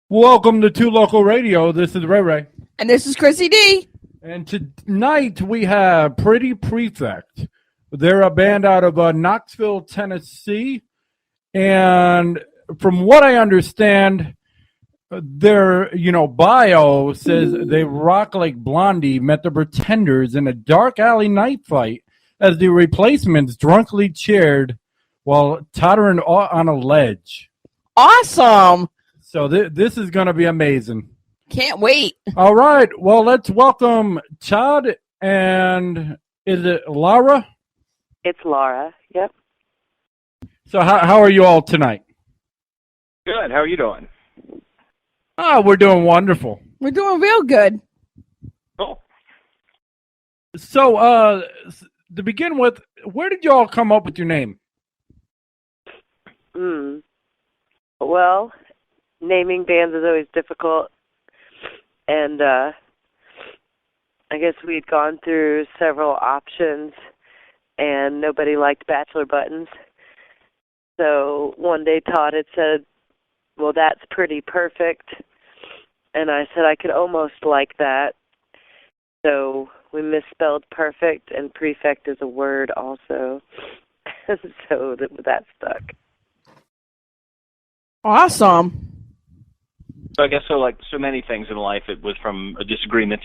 Welcome to Two Local Radio. This is Ray Ray. And this is Chrissy D. And tonight we have Pretty Prefect. They're a band out of Knoxville, Tennessee. And from what I understand, their bio says they rock like Blondie met the Pretenders in a dark alley night fight as the Replacements drunkenly cheered while tottering on a ledge. Awesome. So this is going to be amazing. Can't wait. All right. Well, let's welcome Chad and is it Laura? It's Laura. Yep. So how are you all tonight? Good. How are you doing? We're doing wonderful. We're doing real good. Cool. So to begin with, where did you all come up with your name? Well, naming bands is always difficult, and I guess we'd gone through several options, and nobody liked Bachelor Buttons. So one day Todd had said, well, that's pretty perfect, and I said I could almost like that. So we misspelled perfect, and prefect is a word also, so that stuck. Awesome. So I guess like so many things in life, it was from a disagreement.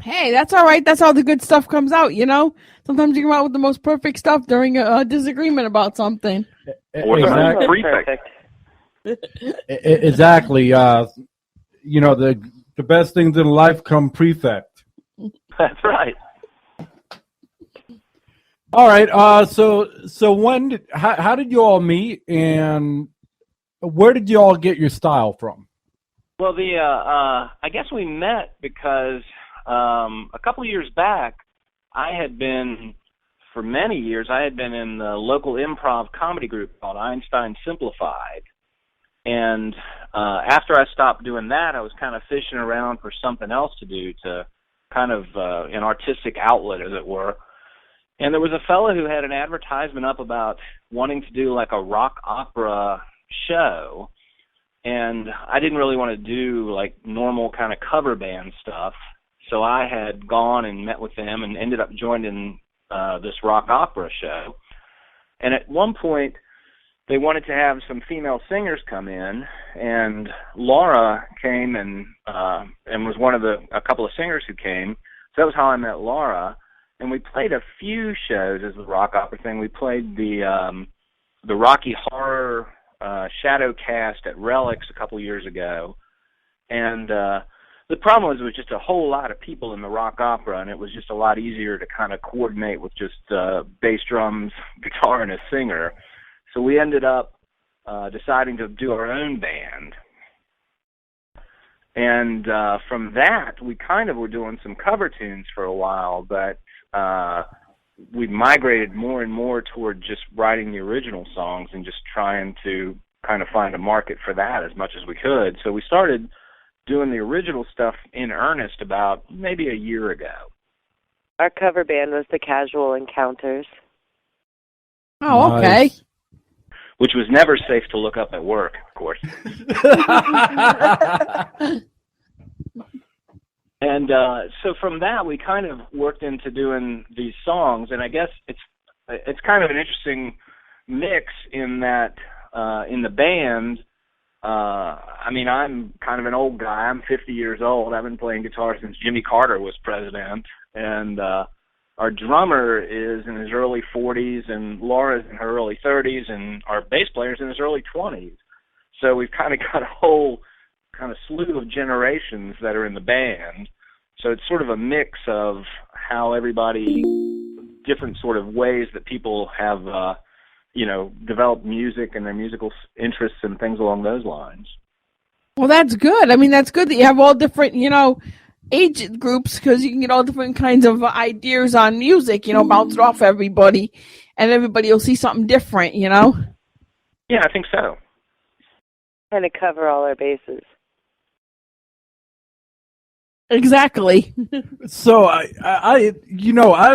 Hey, that's all right. That's how the good stuff comes out, Sometimes you come out with the most perfect stuff during a disagreement about something. Exactly. Prefect. Exactly. The best things in life come prefect. That's right. All right. So how did you all meet, and where did you all get your style from? Well, I guess we met because a couple of years back, for many years, I had been in the local improv comedy group called Einstein Simplified. And after I stopped doing that, I was kind of fishing around for something else to do, to kind of an artistic outlet, as it were. And there was a fellow who had an advertisement up about wanting to do like a rock opera show. And I didn't really want to do like normal kind of cover band stuff. So I had gone and met with them and ended up joining this rock opera show. And at one point, they wanted to have some female singers come in, and Laura came and was one of a couple of singers who came. So that was how I met Laura. And we played a few shows as the rock opera thing. We played the Rocky Horror Shadow Cast at Relics a couple years ago. And the problem was it was just a whole lot of people in the rock opera, and it was just a lot easier to kind of coordinate with just bass drums, guitar, and a singer. So we ended up deciding to do our own band. And from that, we kind of were doing some cover tunes for a while, but we migrated more and more toward just writing the original songs and just trying to kind of find a market for that as much as we could. So we started doing the original stuff in earnest about maybe a year ago. Our cover band was the Casual Encounters. Oh, okay. Nice. Which was never safe to look up at work, of course. And so from that, we kind of worked into doing these songs, and I guess it's kind of an interesting mix in that in the band, I'm kind of an old guy. I'm 50 years old. I've been playing guitar since Jimmy Carter was president, and our drummer is in his early 40s, and Laura's in her early 30s, and our bass player's in his early 20s. So we've kind of got a whole kind of slew of generations that are in the band. So it's sort of a mix of how everybody, different sort of ways that people have, developed music and their musical interests and things along those lines. Well, that's good. I mean, that's good that you have all different, age groups, because you can get all different kinds of ideas on music, bounce it off everybody, and everybody will see something different, Yeah, I think so. Kind of cover all our bases. Exactly. So I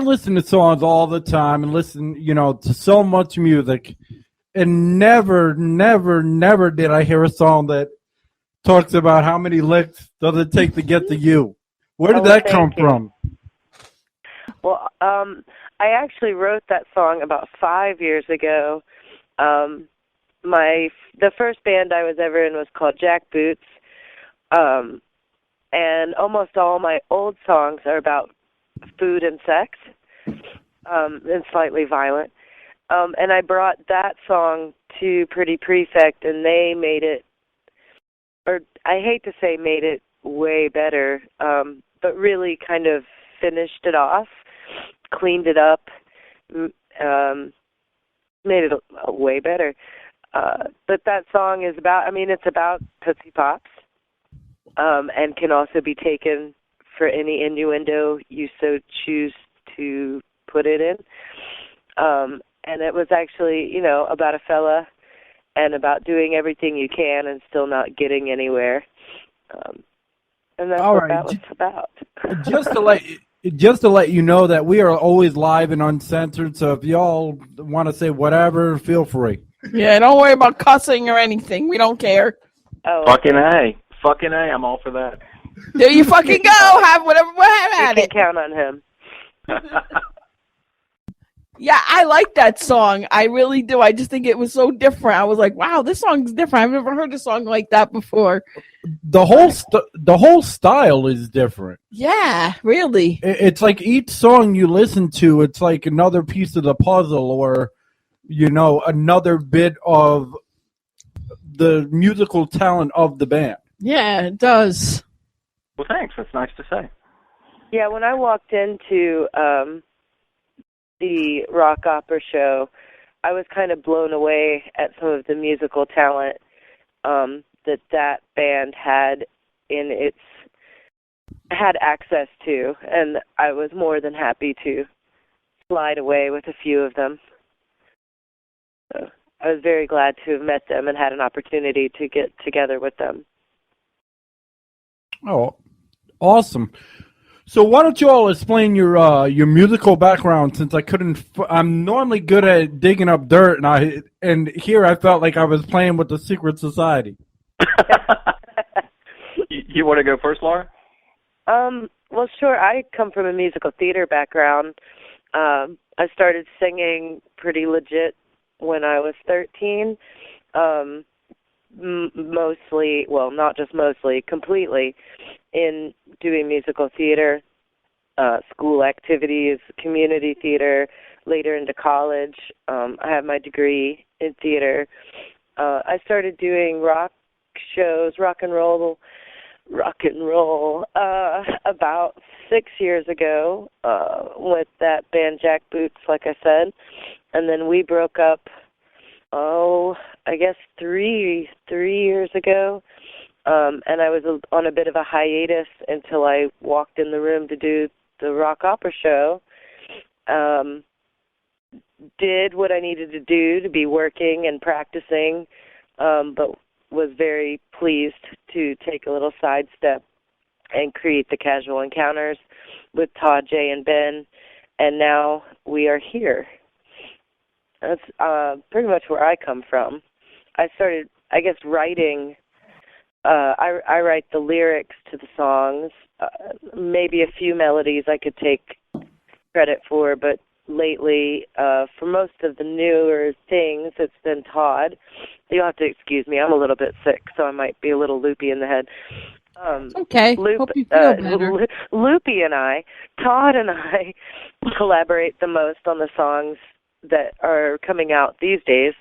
listen to songs all the time and listen, to so much music, and never did I hear a song that talks about how many licks does it take to get to you. Where did Oh, that thank come you. from? Well, I actually wrote that song about 5 years ago. The first band I was ever in was called Jack Boots, and almost all my old songs are about food and sex, and slightly violent. And I brought that song to Pretty Prefect, and they made it, or I hate to say made it way better, but really kind of finished it off, cleaned it up, made it way better. But that song is about, it's about Tootsie Pops, and can also be taken for any innuendo you so choose to put it in. And it was actually, about a fella and about doing everything you can and still not getting anywhere. And that's All what right. that was about. Just to let you know that we are always live and uncensored, so if y'all want to say whatever, feel free. Yeah, don't worry about cussing or anything. We don't care. Oh, Fucking A. Fucking A. I'm all for that. There you fucking go. Have whatever. Have you at can it. count on him. Yeah, I like that song. I really do. I just think it was so different. I was like, wow, this song's different. I've never heard a song like that before. The whole style is different. Yeah, really. It's like each song you listen to, it's like another piece of the puzzle, or another bit of the musical talent of the band. Yeah, it does. Well, thanks. That's nice to say. Yeah, when I walked into the rock opera show, I was kind of blown away at some of the musical talent that band had had access to, and I was more than happy to slide away with a few of them. So I was very glad to have met them and had an opportunity to get together with them. Oh, awesome. So why don't you all explain your musical background, since I couldn't. I'm normally good at digging up dirt, and here I felt like I was playing with the secret society. You want to go first, Laura? Well, sure. I come from a musical theater background. I started singing pretty legit when I was 13. Mostly, well, not just mostly, completely in doing musical theater, school activities, community theater, later into college. I have my degree in theater. I started doing rock shows, rock and roll, about 6 years ago with that band Jack Boots, like I said. And then we broke up, I guess 3 years ago. And I was on a bit of a hiatus until I walked in the room to do the rock opera show. Did what I needed to do to be working and practicing, but was very pleased to take a little sidestep and create the Casual Encounters with Todd, Jay, and Ben, and now we are here. That's pretty much where I come from. I started, I guess, writing. I write the lyrics to the songs, maybe a few melodies I could take credit for, but lately, for most of the newer things, it's been Todd. You'll have to excuse me. I'm a little bit sick, so I might be a little loopy in the head. Okay. Hope you feel better. Loopy and Todd and I collaborate the most on the songs that are coming out these days.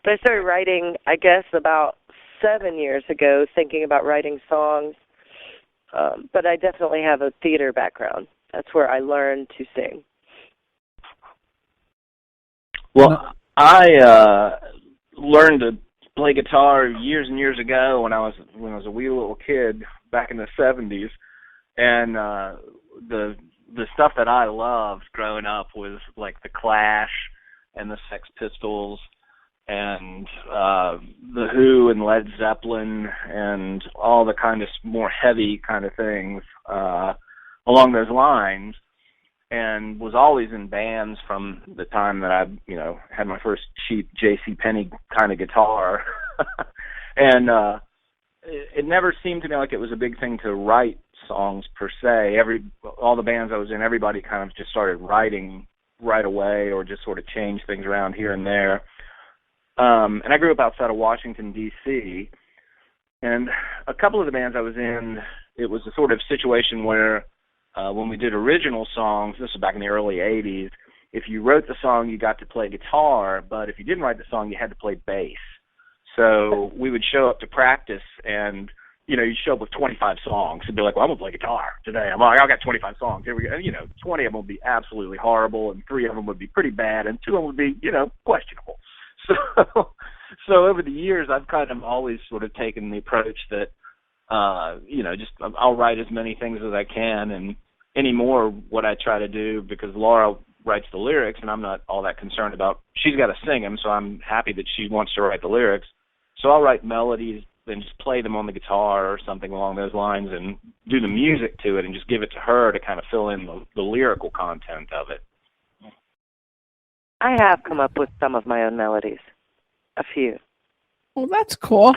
But I started writing, I guess, about 7 years ago, thinking about writing songs. But I definitely have a theater background. That's where I learned to sing. Well, I learned to play guitar years and years ago when I was a wee little kid back in the 70s, and the stuff that I loved growing up was like the Clash and the Sex Pistols and the Who and Led Zeppelin and all the kind of more heavy kind of things along those lines. And was always in bands from the time that I, had my first cheap J.C. Penney kind of guitar, and it never seemed to me like it was a big thing to write songs per se. All the bands I was in, everybody kind of just started writing right away, or just sort of changed things around here and there. And I grew up outside of Washington, D.C., and a couple of the bands I was in, it was a sort of situation where when we did original songs, this was back in the early 80s, if you wrote the song, you got to play guitar, but if you didn't write the song, you had to play bass. So we would show up to practice, and, you show up with 25 songs and be like, well, I'm going to play guitar today. I'm like, I've got 25 songs. Here we go. And, 20 of them would be absolutely horrible, and 3 of them would be pretty bad, and 2 of them would be, questionable. So over the years, I've kind of always sort of taken the approach that, just I'll write as many things as I can, and anymore what I try to do, because Laura writes the lyrics, and I'm not all that concerned about, she's got to sing them, so I'm happy that she wants to write the lyrics. So I'll write melodies and just play them on the guitar or something along those lines, and do the music to it and just give it to her to kind of fill in the lyrical content of it. I have come up with some of my own melodies. A few. Well, that's cool.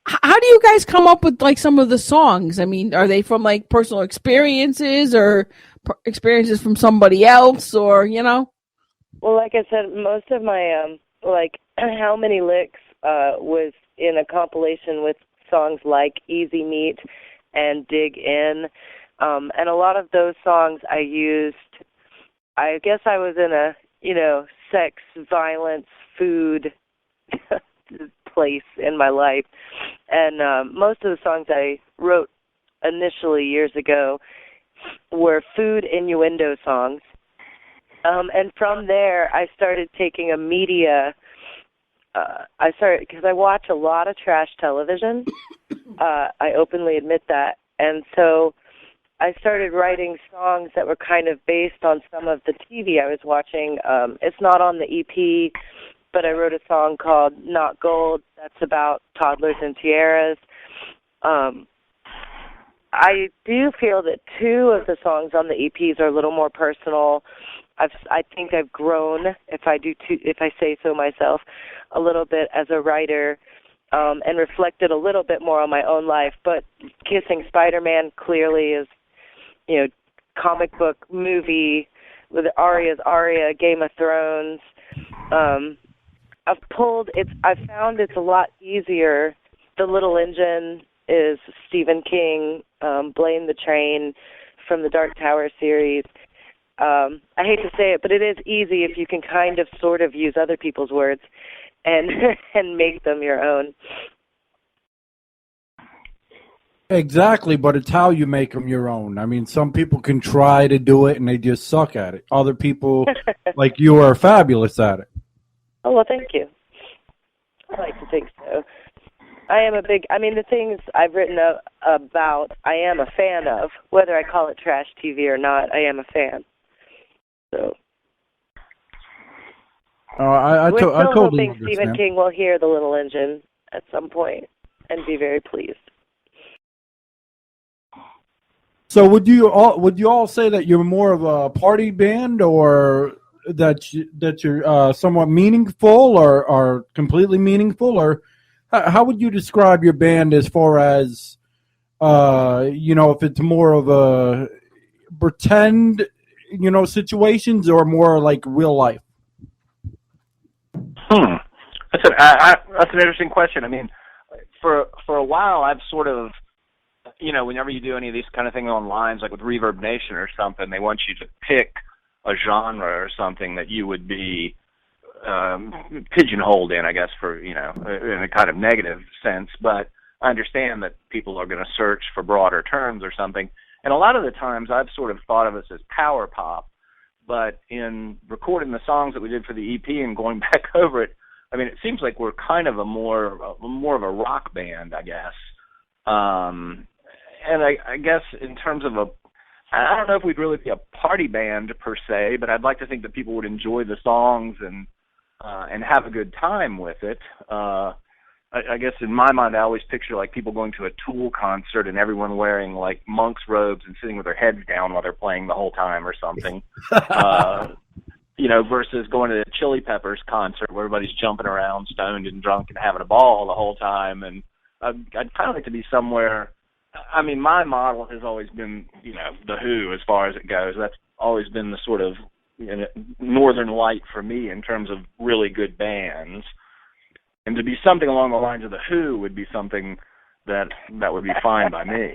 How do you guys come up with, like, some of the songs? I mean, are they from, like, personal experiences or experiences from somebody else, or, Well, like I said, most of my, How Many Licks was in a compilation with songs like Easy Meat and Dig In. And a lot of those songs I used, I guess I was in a, sex, violence, food place in my life. And most of the songs I wrote initially years ago were food innuendo songs. And from there, I started taking a media, because I watch a lot of trash television. I openly admit that. And so I started writing songs that were kind of based on some of the TV I was watching. It's not on the EP, but I wrote a song called Not Gold that's about toddlers and tiaras. I do feel that 2 of the songs on the EPs are a little more personal. I think I've grown, if I say so myself, a little bit as a writer, and reflected a little bit more on my own life. But Kissing Spider-Man clearly is, comic book movie with Arya's Arya, Game of Thrones. I've found it's a lot easier. The Little Engine is Stephen King, Blame the Train from the Dark Tower series. I hate to say it, but it is easy if you can kind of sort of use other people's words and and make them your own. Exactly, but it's how you make them your own. I mean, some people can try to do it and they just suck at it. Other people, like you, are fabulous at it. Oh, well, thank you. I like to think so. The things I've written about, I am a fan of. Whether I call it trash TV or not, I am a fan. So. I totally hoping Stephen King will hear The Little Engine at some point and be very pleased. So would you all say that you're more of a party band, or that you're somewhat meaningful, or completely meaningful, or how would you describe your band as far as if it's more of a pretend situations, or more like real life? That's an interesting question. I mean, for a while I've sort of, whenever you do any of these kind of things online, like with Reverb Nation or something, they want you to pick a genre or something that you would be pigeonholed in, I guess, for, in a kind of negative sense. But I understand that people are going to search for broader terms or something. And a lot of the times I've sort of thought of us as power pop, but in recording the songs that we did for the EP and going back over it, I mean, it seems like we're kind of more of a rock band, I guess. And I guess in terms of I don't know if we'd really be a party band per se, but I'd like to think that people would enjoy the songs and have a good time with it. I guess in my mind, I always picture like people going to a Tool concert and everyone wearing like monk's robes and sitting with their heads down while they're playing the whole time or something. Versus going to the Chili Peppers concert where everybody's jumping around stoned and drunk and having a ball the whole time. And I'd kind of like to be somewhere. I mean, my model has always been, the Who as far as it goes. That's always been the sort of northern light for me in terms of really good bands. And to be something along the lines of the Who would be something that would be fine by me.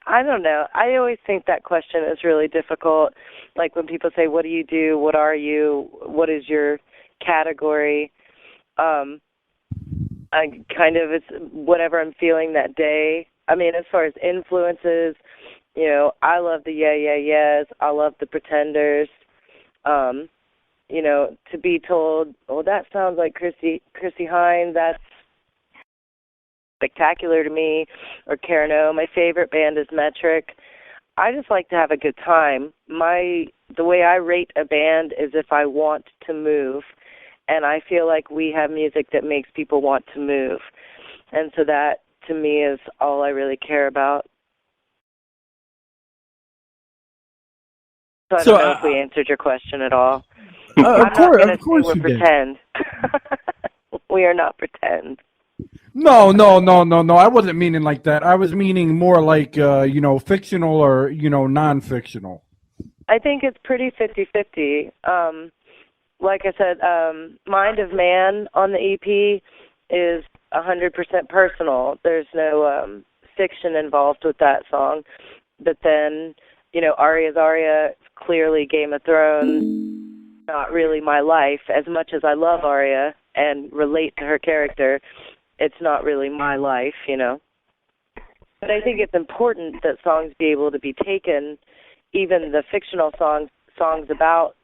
I don't know. I always think that question is really difficult. Like when people say, what do you do? What are you? What is your category? It's whatever I'm feeling that day. I mean, as far as influences, I love the Yeah Yeah Yeahs. I love the Pretenders. To be told, oh, that sounds like Chrissy Hynde, that's spectacular to me, or Karen O. My favorite band is Metric. I just like to have a good time. The way I rate a band is if I want to move, and I feel like we have music that makes people want to move. And so that, to me, is all I really care about. So I don't know if we answered your question at all. Of course we're you did. pretend. We are not pretend. No. I wasn't meaning like that. I was meaning more like, fictional or, non-fictional. I think it's pretty 50-50. Like I said, Mind of Man on the EP is 100% personal. There's no fiction involved with that song. But then, Aria's Aria, clearly Game of Thrones, not really my life. As much as I love Aria and relate to her character, it's not really my life, But I think it's important that songs be able to be taken, even the fictional songs about,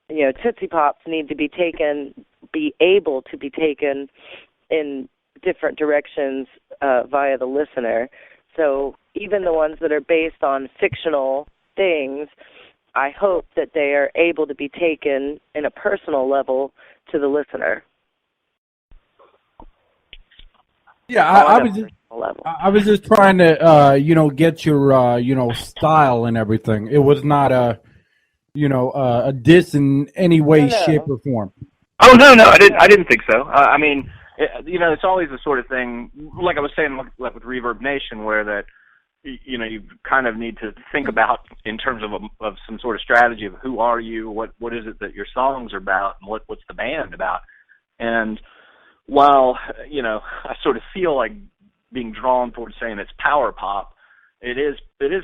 Tootsie Pops need to be able to be taken in different directions via the listener. So even the ones that are based on fictional things, I hope that they are able to be taken in a personal level to the listener. Yeah, I was just trying to, get your, style and everything. It was not a diss in any way, shape, or form. Oh no, I didn't think so. I mean, it's always the sort of thing, like I was saying, like with Reverb Nation, where that, you kind of need to think about in terms of some sort of strategy of who are you, what is it that your songs are about, and what's the band about. And while, I sort of feel like being drawn towards saying it's power pop, it is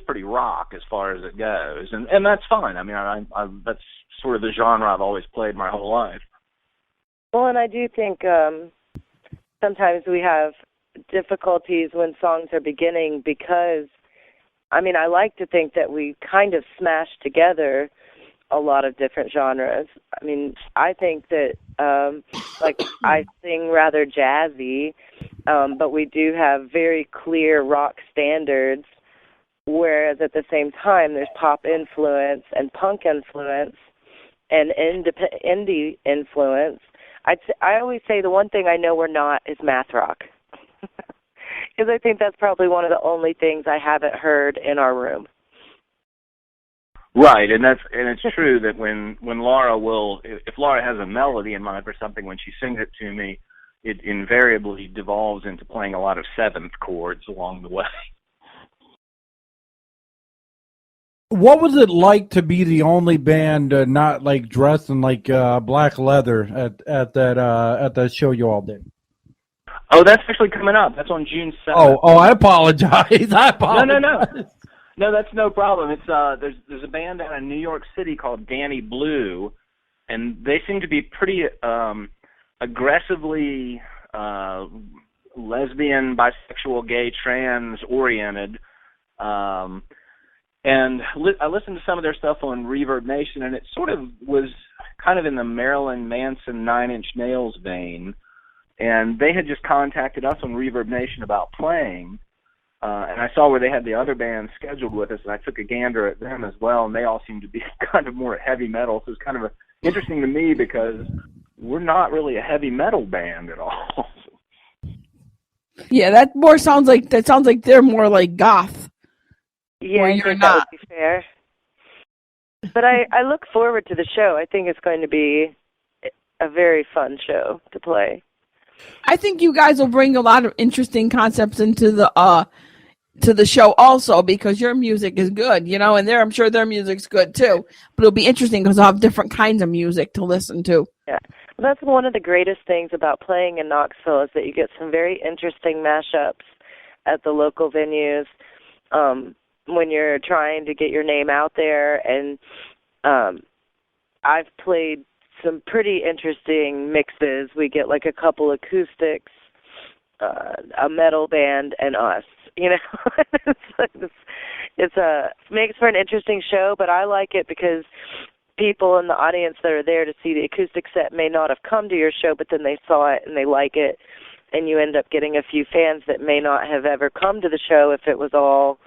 pretty rock as far as it goes, and that's fine. I mean, I that's sort of the genre I've always played my whole life. Well, and I do think sometimes we have difficulties when songs are beginning because, I mean, I like to think that we kind of smash together a lot of different genres. I mean, I think that, I sing rather jazzy, but we do have very clear rock standards, whereas at the same time there's pop influence and punk influence and indie influence. I always say the one thing I know we're not is math rock. Because I think that's probably one of the only things I haven't heard in our room. Right, and it's true that when Laura if Laura has a melody in mind for something, when she sings it to me, it invariably devolves into playing a lot of seventh chords along the way. What was it like to be the only band not like dressed in like black leather at that show you all did? Oh, that's actually coming up. That's on June 7th. Oh, I apologize. No, that's no problem. It's there's a band out in New York City called Danny Blue, and they seem to be pretty aggressively lesbian, bisexual, gay, trans oriented. And I listened to some of their stuff on Reverb Nation, and it sort of was kind of in the Marilyn Manson 9 Inch Nails vein. And they had just contacted us on Reverb Nation about playing, and I saw where they had the other bands scheduled with us, and I took a gander at them as well, and they all seemed to be kind of more heavy metal. So it's kind of interesting to me because we're not really a heavy metal band at all. Yeah, that sounds like they're more like goth. Yeah, I think that would be fair. But I look forward to the show. I think it's going to be a very fun show to play. I think you guys will bring a lot of interesting concepts into the to the show also, because your music is good, and I'm sure their music's good too. But it'll be interesting because I'll have different kinds of music to listen to. Yeah. Well, that's one of the greatest things about playing in Knoxville is that you get some very interesting mashups at the local venues when you're trying to get your name out there. And I've played some pretty interesting mixes. We get like a couple acoustics, a metal band, and us. It's makes for an interesting show, but I like it because people in the audience that are there to see the acoustic set may not have come to your show, but then they saw it and they like it, and you end up getting a few fans that may not have ever come to the show if it was all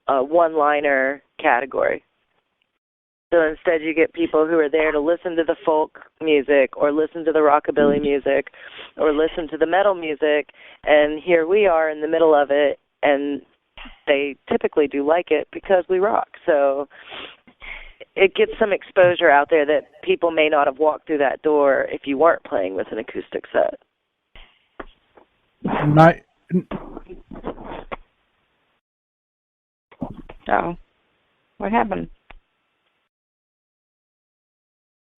a one-liner category. So instead you get people who are there to listen to the folk music or listen to the rockabilly music or listen to the metal music, and here we are in the middle of it, and they typically do like it because we rock. So it gets some exposure out there that people may not have walked through that door if you weren't playing with an acoustic set. Oh, what happened?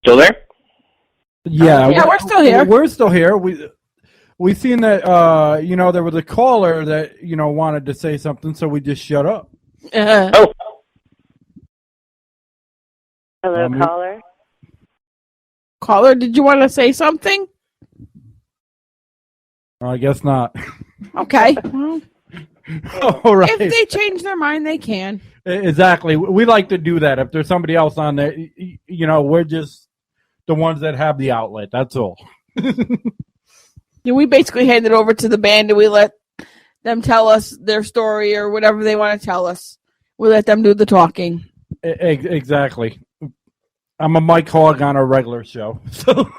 Still there? Yeah, we're still here. We're still here. We seen that there was a caller that wanted to say something, so we just shut up. Oh, Hello, caller. Caller, did you want to say something? I guess not. Okay. Well, all right. if they change their mind, they can. Exactly. We like to do that. If there's somebody else on there, we're just the ones that have the outlet. That's all. Yeah, we basically hand it over to the band and we let them tell us their story or whatever they want to tell us. We let them do the talking. Exactly. I'm a Mike Hogg on a regular show. So.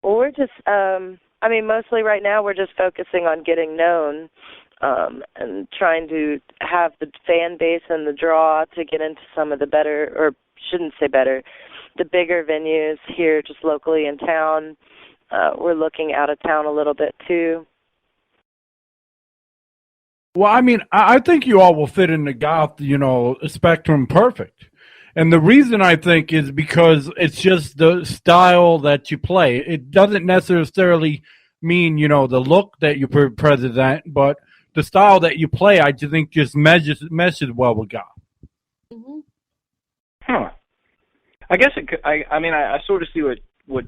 Well, we're just, mostly right now we're just focusing on getting known and trying to have the fan base and the draw to get into some of the better, or shouldn't say better, the bigger venues here just locally in town. We're looking out of town a little bit too. Well, I think you all will fit in the goth, spectrum perfect. And the reason I think is because it's just the style that you play. It doesn't necessarily mean, the look that you present, but the style that you play, I just think just meshes well with goth. Mm-hmm. Huh. I guess I sort of see what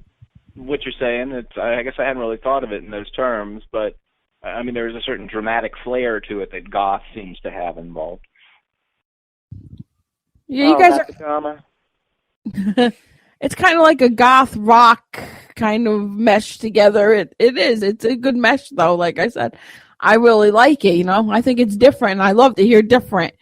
you're saying. I guess I hadn't really thought of it in those terms, but there's a certain dramatic flair to it that goth seems to have involved. Yeah, you guys that's drama. It's kind of like a goth rock kind of mesh together. It is. It's a good mesh, though. Like I said, I really like it. I think it's different. I love to hear different.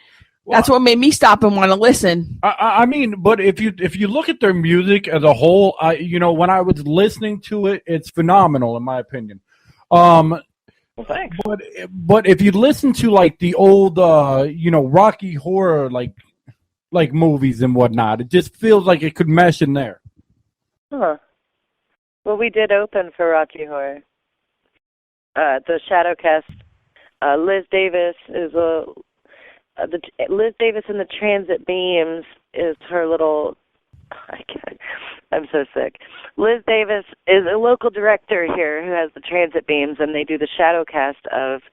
Well, that's what made me stop and want to listen. But if you look at their music as a whole, when I was listening to it, it's phenomenal in my opinion. Well, thanks. But if you listen to like the old, Rocky Horror like movies and whatnot, it just feels like it could mesh in there. Huh. Well, we did open for Rocky Horror. The Shadowcast. Liz Davis is Liz Davis in the Transit Beams is her little. I'm so sick. Liz Davis is a local director here who has the Transit Beams, and they do the Shadowcast of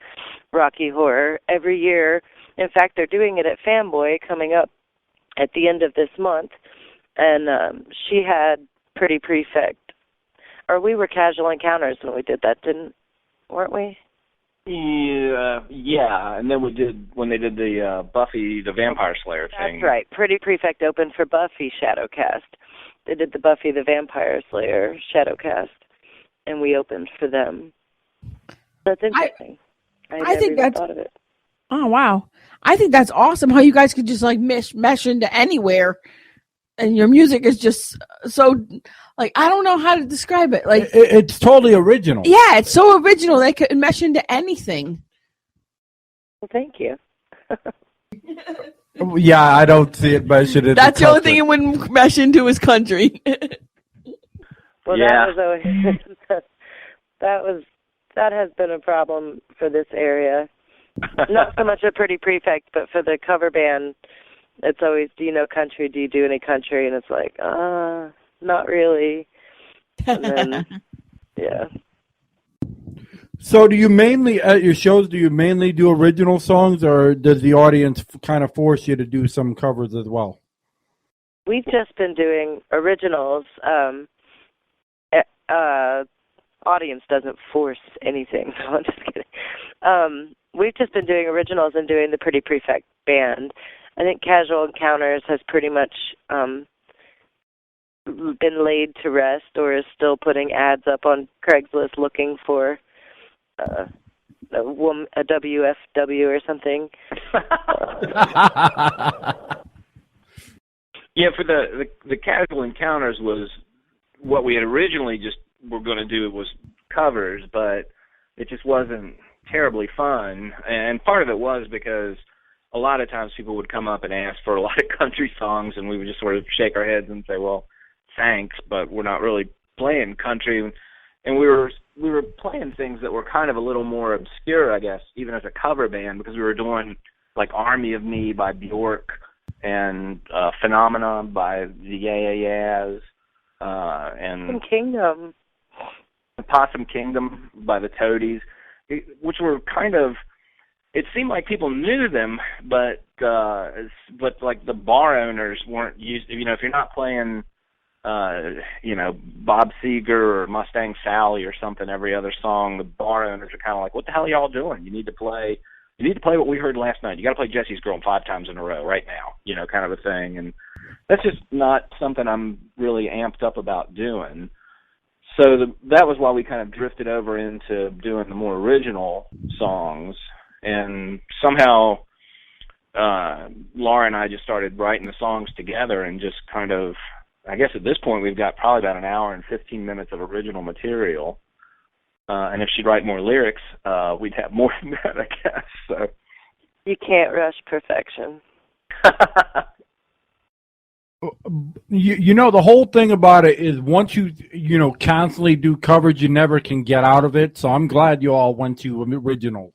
Rocky Horror every year. In fact, they're doing it at Fanboy coming up at the end of this month, and she had Pretty Prefect, or we were Casual Encounters when we did that, weren't we? Yeah, and then when they did the Buffy the Vampire Slayer thing. That's right. Pretty Prefect opened for Buffy Shadowcast. They did the Buffy the Vampire Slayer Shadowcast, and we opened for them. That's interesting. I think that's thought of it. Oh wow! I think that's awesome. How you guys could just like mesh into anywhere, and your music is just so like I don't know how to describe it. Like it's totally original. Yeah, it's so original. They could mesh into anything. Well, thank you. Yeah, I don't see it meshing into That's the only thing country. it wouldn't mesh into is country. Well, Yeah. that was always that has been a problem for this area. Not so much a Pretty Prefect, but for the cover band, it's always, do you know country? Do you do any country? And it's like, not really. And then, yeah. So do you mainly, at your shows, do you mainly do original songs, or does the audience kind of force you to do some covers as well? We've just been doing originals. Audience doesn't force anything. No, I'm just kidding. We've just been doing originals and doing the Pretty Prefect band. I think Casual Encounters has pretty much been laid to rest, or is still putting ads up on Craigslist looking for a WFW or something. Yeah, for the Casual Encounters was what we had originally just were going to do was covers, but it just wasn't terribly fun. And part of it was because a lot of times people would come up and ask for a lot of country songs, and we would just sort of shake our heads and say, well, thanks, but we're not really playing country. And we were playing things that were kind of a little more obscure, I guess, even as a cover band, because we were doing like Army of Me by Bjork and Phenomena by the Yeah Yeah Yeahs, and Kingdom. Possum Kingdom by the Toadies, which were kind of, it seemed like people knew them, but like the bar owners weren't used. You know, if you're not playing, you know, Bob Seger or Mustang Sally or something every other song, the bar owners are kind of like, what the hell are y'all doing? You need to play what we heard last night. You got to play Jesse's Girl 5 times in a row right now, you know, kind of a thing. And that's just not something I'm really amped up about doing. So that was why we kind of drifted over into doing the more original songs. And somehow Laura and I just started writing the songs together, and just kind of, I guess at this point we've got probably about an hour and 15 minutes of original material. And if she'd write more lyrics, we'd have more than that, I guess. So You can't rush perfection. You know, the whole thing about it is once you constantly do coverage, you never can get out of it. So I'm glad you all went to originals.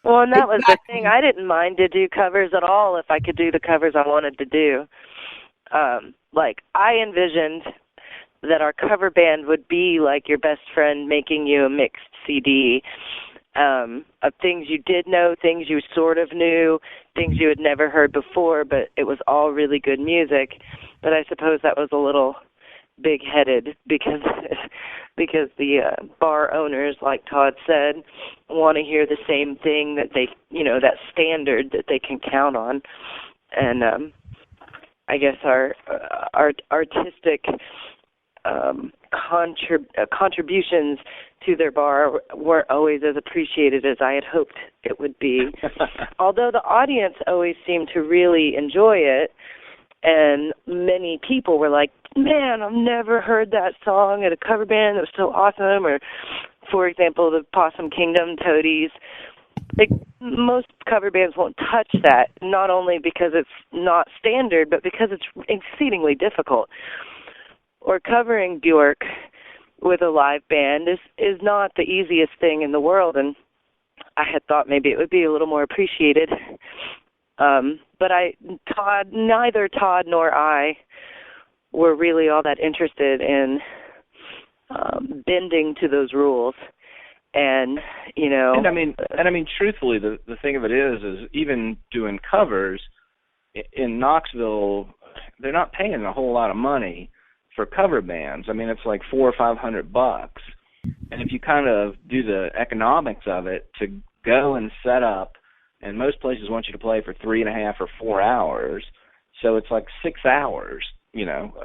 Well, and that was the thing. I didn't mind to do covers at all if I could do the covers I wanted to do. Like, I envisioned that our cover band would be like your best friend making you a mixed CD of things you did know, things you sort of knew, things you had never heard before, but it was all really good music. But I suppose that was a little big-headed because the bar owners, like Todd said, want to hear the same thing that they, that standard that they can count on. And I guess our artistic contributions to their bar weren't always as appreciated as I had hoped it would be. Although the audience always seemed to really enjoy it, and many people were like, man, I've never heard that song at a cover band. That was so awesome. Or, for example, the Possum Kingdom, Toadies. Like, most cover bands won't touch that, not only because it's not standard, but because it's exceedingly difficult. Or covering Bjork with a live band is not the easiest thing in the world, and I had thought maybe it would be a little more appreciated. But neither Todd nor I were really all that interested in bending to those rules. And I mean, truthfully, the thing of it is even doing covers in Knoxville, they're not paying a whole lot of money for cover bands. I mean, it's like $400 or $500, and if you kind of do the economics of it, to go and set up, and most places want you to play for 3.5 or 4 hours, so it's like 6 hours,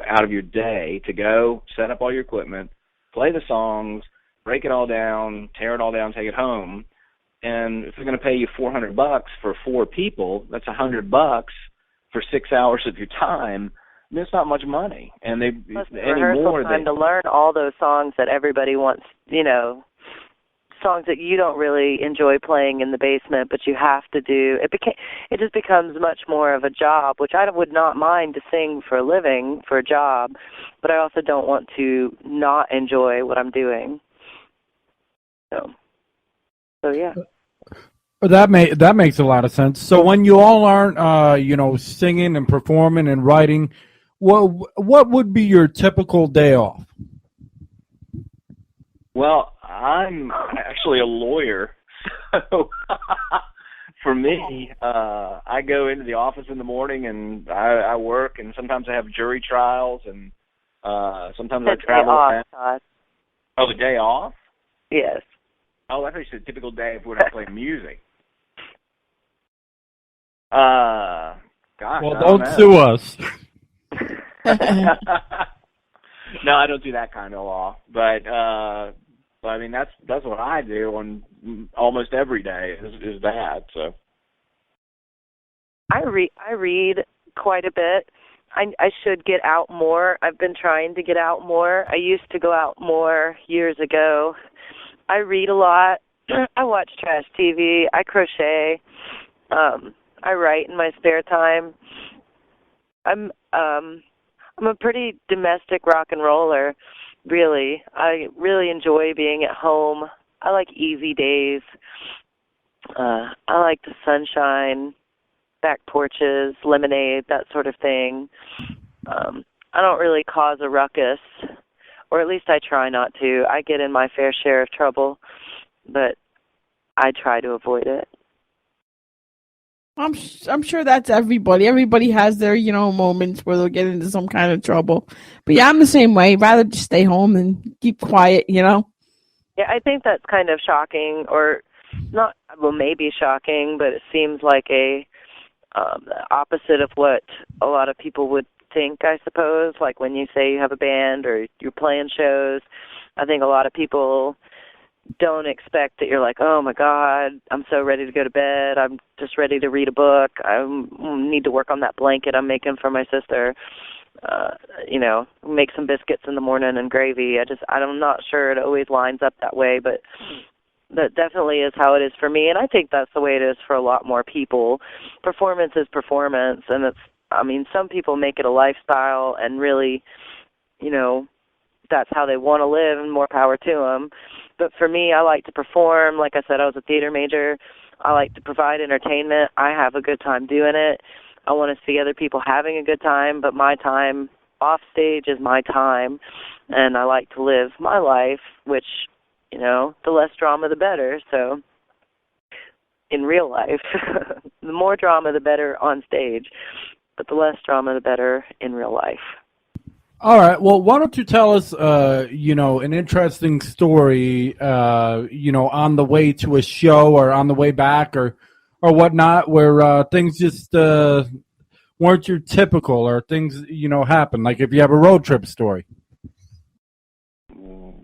out of your day to go set up all your equipment, play the songs, break it all down, tear it all down, take it home. And if they're going to pay you $400 for 4 people, that's $100 for 6 hours of your time. I mean, it's not much money. And plus the rehearsal time to learn all those songs that everybody wants, songs that you don't really enjoy playing in the basement, but you have to do. It just becomes much more of a job, which I would not mind to sing for a living, for a job, but I also don't want to not enjoy what I'm doing. So yeah. That makes a lot of sense. So when you all aren't, singing and performing and writing, what would be your typical day off? Well, I'm actually a lawyer, so for me, I go into the office in the morning and I work, and sometimes I have jury trials, and sometimes I travel. Todd. Oh, the day off? Yes. Oh, I thought you said typical day if we're not playing music. Gosh. Well, don't sue us. No, I don't do that kind of law, but I mean that's what I do on almost every day is that. So I read quite a bit. I should get out more. I've been trying to get out more. I used to go out more years ago. I read a lot. I watch trash TV. I crochet. I write in my spare time. I'm a pretty domestic rock and roller, really. I really enjoy being at home. I like easy days. I like the sunshine, back porches, lemonade, that sort of thing. I don't really cause a ruckus, or at least I try not to. I get in my fair share of trouble, but I try to avoid it. I'm sure that's everybody. Everybody has their, moments where they'll get into some kind of trouble. But yeah, I'm the same way. Rather just stay home and keep quiet, Yeah, I think that's kind of shocking, or not, well, maybe shocking, but it seems like the opposite of what a lot of people would think, I suppose. Like when you say you have a band or you're playing shows, I think a lot of people don't expect that you're like, oh my God, I'm so ready to go to bed. I'm just ready to read a book. I need to work on that blanket I'm making for my sister. Make some biscuits in the morning and gravy. I'm not sure it always lines up that way, but that definitely is how it is for me. And I think that's the way it is for a lot more people. Performance is performance. And some people make it a lifestyle and really, that's how they want to live, and more power to them. But for me, I like to perform. Like I said, I was a theater major. I like to provide entertainment. I have a good time doing it. I want to see other people having a good time, but my time off stage is my time, and I like to live my life, which, the less drama, the better. So in real life, the more drama, the better on stage, but the less drama, the better in real life. All right. Well, why don't you tell us, an interesting story, on the way to a show or on the way back or whatnot, where things just weren't your typical, or things, happen. Like if you have a road trip story. Well,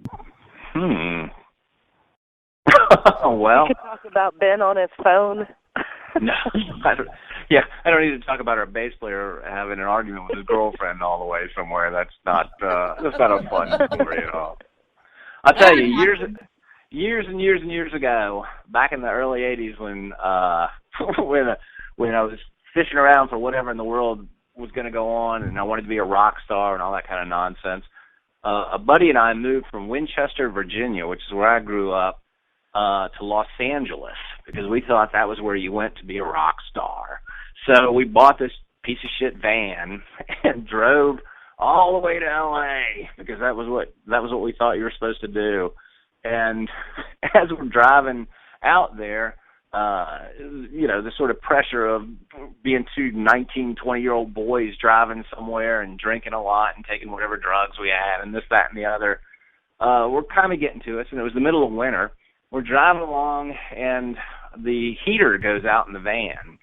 we could talk about Ben on his phone. No, I don't need to talk about our bass player having an argument with his girlfriend all the way somewhere. That's not a fun story at all. I'll tell you, years and years ago, back in the early '80s, when when I was fishing around for whatever in the world was going to go on, and I wanted to be a rock star and all that kind of nonsense, a buddy and I moved from Winchester, Virginia, which is where I grew up, to Los Angeles, because we thought that was where you went to be a rock star. So we bought this piece of shit van and drove all the way to LA, because that was what we thought you were supposed to do. And as we're driving out there, the sort of pressure of being two 19, 20-year-old boys driving somewhere and drinking a lot and taking whatever drugs we had and this, that, and the other, were kind of getting to us. And it was the middle of winter. We're driving along, and the heater goes out in the van.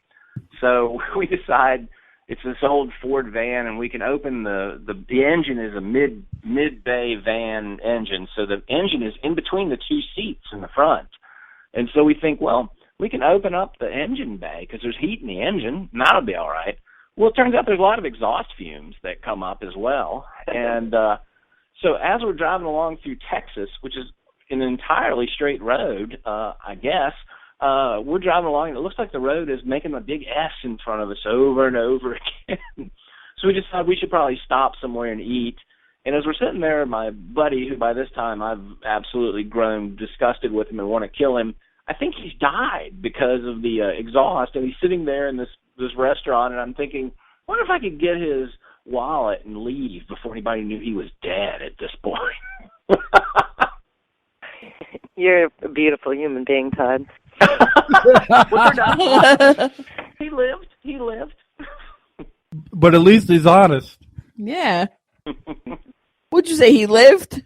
So we decide it's this old Ford van, and we can open the engine is a mid-bay van engine. So the engine is in between the two seats in the front. And so we think, well, we can open up the engine bay because there's heat in the engine, and that'll be all right. Well, it turns out there's a lot of exhaust fumes that come up as well. And so as we're driving along through Texas, which is an entirely straight road, I guess. We're driving along, and it looks like the road is making a big S in front of us over and over again. So we decided we should probably stop somewhere and eat. And as we're sitting there, my buddy, who by this time I've absolutely grown disgusted with him and want to kill him, I think he's died because of the exhaust, and he's sitting there in this restaurant, and I'm thinking, I wonder if I could get his wallet and leave before anybody knew he was dead at this point. You're a beautiful human being, Todd. Well, not. He lived. But at least he's honest. Yeah. Would you say he lived?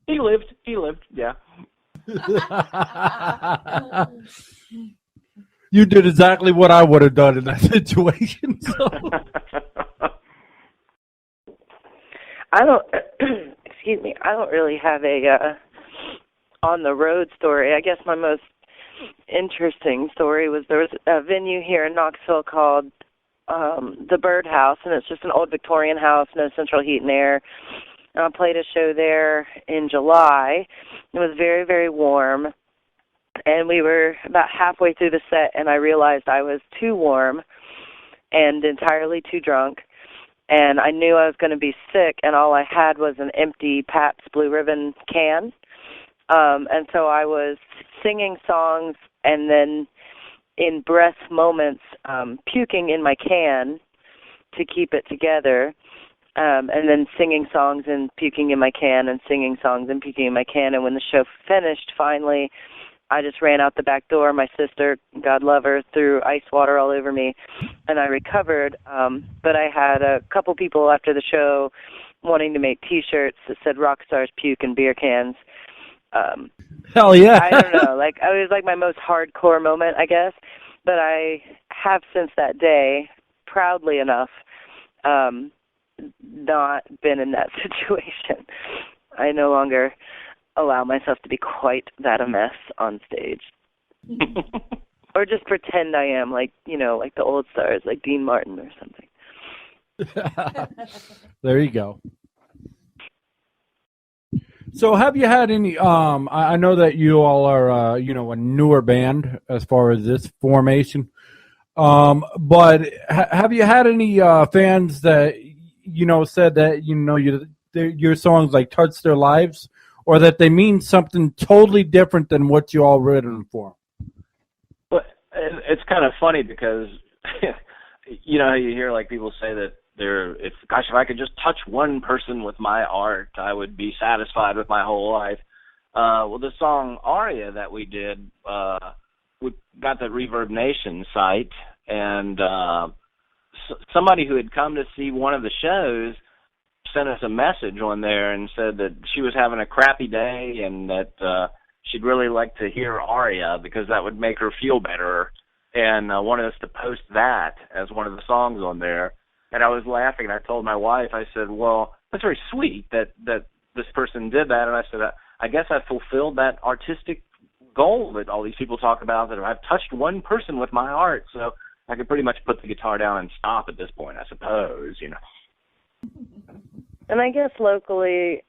He lived, yeah. You did exactly what I would have done in that situation. So. I don't, excuse me, I don't really have a on the road story. I guess my most interesting story was there was a venue here in Knoxville called the Birdhouse, and it's just an old Victorian house, no central heat and air. I played a show there in July. It was very, very warm, and we were about halfway through the set, and I realized I was too warm and entirely too drunk, and I knew I was going to be sick, and all I had was an empty Pabst Blue Ribbon can. And so I was singing songs and then in breath moments puking in my can to keep it together, and then singing songs and puking in my can and singing songs and puking in my can. And when the show finished, finally, I just ran out the back door. My sister, God love her, threw ice water all over me, and I recovered. But I had a couple people after the show wanting to make T-shirts that said "Rock Stars Puke in Beer Cans." Hell yeah. I don't know. Like, it was like my most hardcore moment, I guess. But I have since that day, proudly enough, not been in that situation. I no longer allow myself to be quite that a mess on stage. Or just pretend I am, like, you know, like the old stars, like Dean Martin or something. There you go. So have you had any, I know that you all are, a newer band as far as this formation, but have you had any fans that, said that, your songs like touch their lives, or that they mean something totally different than what you all written for? Well, it's kind of funny because, you hear like people say that if I could just touch one person with my art, I would be satisfied with my whole life. Well, the song Aria that we did, we got the Reverb Nation site, and somebody who had come to see one of the shows sent us a message on there and said that she was having a crappy day and that she'd really like to hear Aria because that would make her feel better, and wanted us to post that as one of the songs on there. And I was laughing, and I told my wife, I said, well, that's very sweet that this person did that. And I said, I guess I fulfilled that artistic goal that all these people talk about, that I've touched one person with my art, so I could pretty much put the guitar down and stop at this point, I suppose, And I guess locally,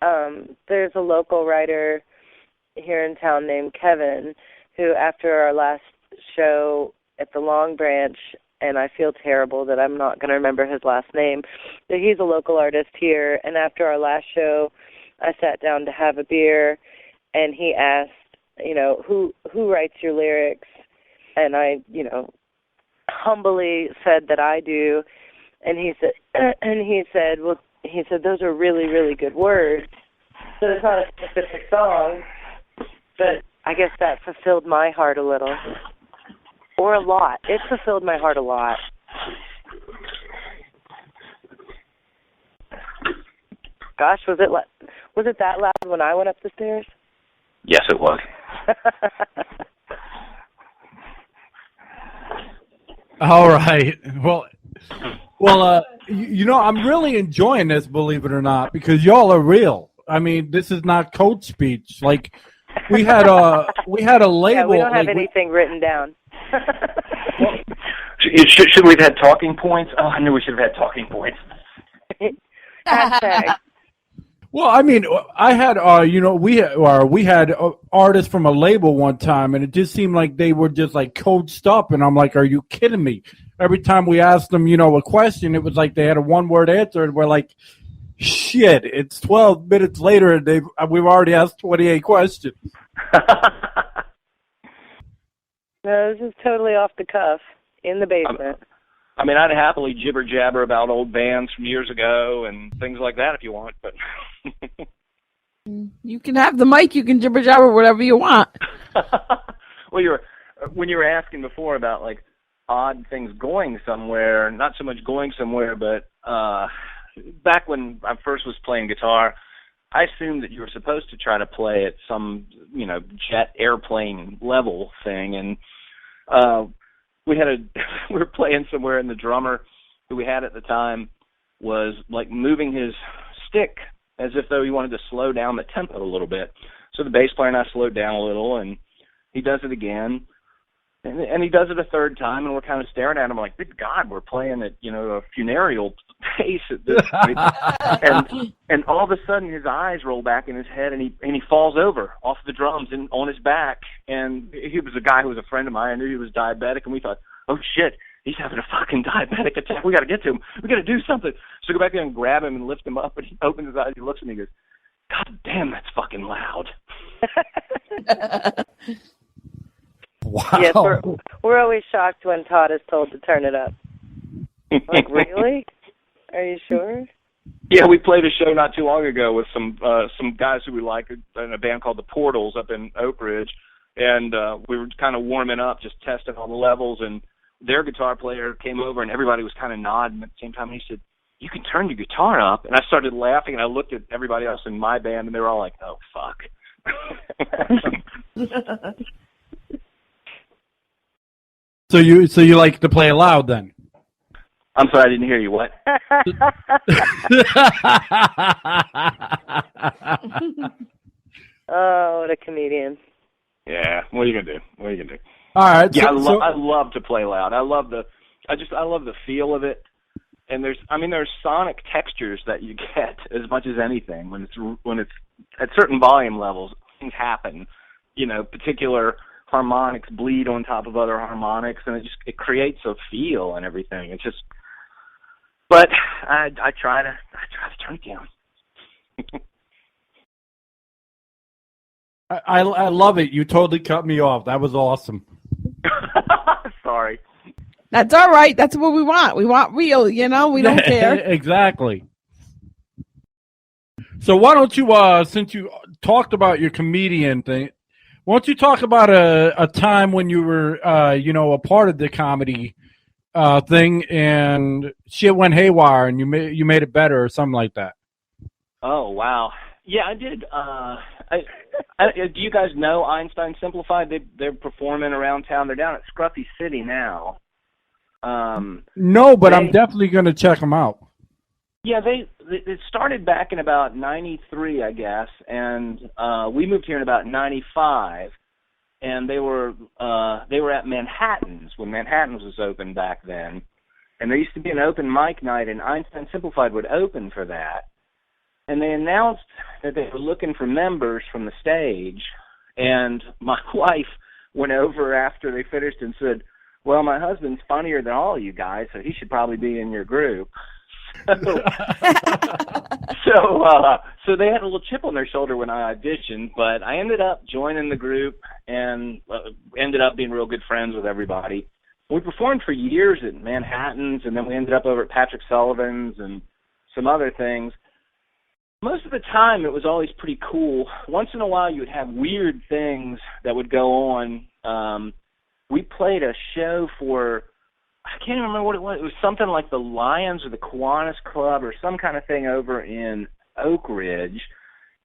there's a local writer here in town named Kevin, who after our last show at the Long Branch, and I feel terrible that I'm not going to remember his last name, but he's a local artist here, and after our last show, I sat down to have a beer, and he asked, who writes your lyrics? And I, humbly said that I do, and he said, those are really, really good words. So it's not a specific song, but I guess that fulfilled my heart a little. Or a lot. It fulfilled my heart a lot. Gosh, was it that loud when I went up the stairs? Yes, it was. All right. Well, I'm really enjoying this, believe it or not, because y'all are real. I mean, this is not code speech. Like, we had a label. Yeah, we don't have anything written down. Should we have had talking points? Oh, I knew we should have had talking points. Hashtag. Well, I mean, I had, we had artists from a label one time, and it just seemed like they were just like coached up, and I'm like, are you kidding me? Every time we asked them, a question, it was like they had a one-word answer, and we're like, shit, it's 12 minutes later, and we've already asked 28 questions. No, this is totally off the cuff in the basement. I mean, I'd happily jibber jabber about old bands from years ago and things like that if you want, but you can have the mic. You can jibber jabber whatever you want. Well, when you were asking before about like odd things going somewhere, not so much going somewhere, but back when I first was playing guitar, I assumed that you were supposed to try to play at some, jet airplane level thing, and we were playing somewhere, and the drummer who we had at the time was like moving his stick as if though he wanted to slow down the tempo a little bit. So the bass player and I slowed down a little, and he does it again, and he does it a third time, and we're kind of staring at him like, good God, we're playing at, a funereal pace at this point. and all of a sudden his eyes roll back in his head, and he falls over off the drums and on his back. And he was a guy who was a friend of mine. I knew he was diabetic, and we thought, oh shit, he's having a fucking diabetic attack. We got to get to him. We got to do something. So go back there and grab him and lift him up, and he opens his eyes, he looks at me, and he goes, God damn, that's fucking loud. Wow. Yes, we're always shocked when Todd is told to turn it up. Like, really? Are you sure? Yeah, we played a show not too long ago with some guys who we like in a band called the Portals up in Oak Ridge, and we were kind of warming up, just testing all the levels, and their guitar player came over, and everybody was kind of nodding at the same time, and he said, you can turn your guitar up. And I started laughing, and I looked at everybody else in my band, and they were all like, oh, fuck. So you like to play loud then? I'm sorry, I didn't hear you. What? Oh, what a comedian. Yeah, what are you gonna do? All right. Yeah, I love to play loud. I love the feel of it. And there's sonic textures that you get as much as anything when it's at certain volume levels. Things happen, particular harmonics bleed on top of other harmonics, and it creates a feel and everything. It's just, but I try to turn it down. I love it. You totally cut me off. That was awesome. Sorry. That's all right. That's what we want. We want real, we don't care. Exactly. So why don't you, since you talked about your comedian thing, why don't you talk about a time when you were, a part of the comedy thing and shit went haywire and you made it better or something like that? Oh, wow. Yeah, I did. Do you guys know Einstein Simplified? They're performing around town. They're down at Scruffy City now. No, but I'm definitely going to check them out. Yeah, it started back in about 93, I guess, and we moved here in about 95, and they were at Manhattan's when Manhattan's was open back then, and there used to be an open mic night, and Einstein Simplified would open for that, and they announced that they were looking for members from the stage, and my wife went over after they finished and said, well, my husband's funnier than all of you guys, so he should probably be in your group. So they had a little chip on their shoulder when I auditioned, but I ended up joining the group and ended up being real good friends with everybody. We performed for years at Manhattan's, and then we ended up over at Patrick Sullivan's and some other things. Most of the time, it was always pretty cool. Once in a while, you would have weird things that would go on. We played a show for, I can't even remember what it was. It was something like the Lions or the Kiwanis Club or some kind of thing over in Oak Ridge.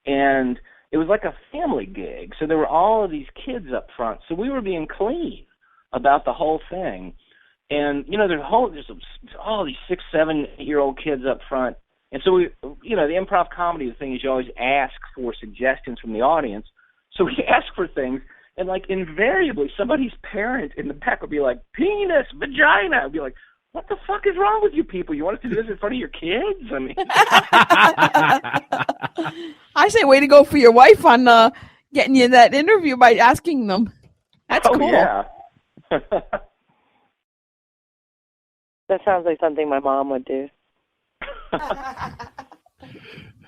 And it was like a family gig. So there were all of these kids up front. So we were being clean about the whole thing. And, there's all these 6, 7, 8-year-old kids up front. And so we, the improv comedy thing is you always ask for suggestions from the audience. So we asked for things. And, invariably, somebody's parent in the back would be like, penis, vagina. I'd be like, what the fuck is wrong with you people? You want us to do this in front of your kids? I mean, I say, way to go for your wife on getting you that interview by asking them. That's oh cool. yeah. That sounds like something my mom would do.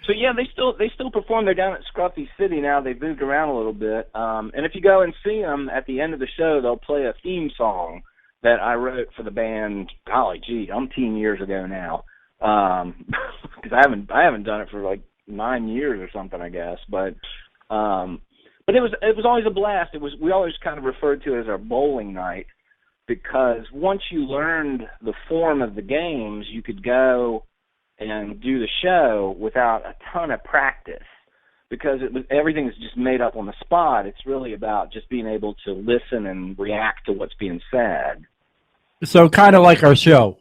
So yeah, they still perform. They're down at Scruffy City now. They've moved around a little bit. And if you go and see them at the end of the show, they'll play a theme song that I wrote for the band. Golly gee, umpteen years ago now. Because I haven't done it for like 9 years or something, I guess. But it was always a blast. We always kind of referred to it as our bowling night, because once you learned the form of the games, you could go and do the show without a ton of practice, because everything is just made up on the spot. It's really about just being able to listen and react to what's being said. So kind of like our show.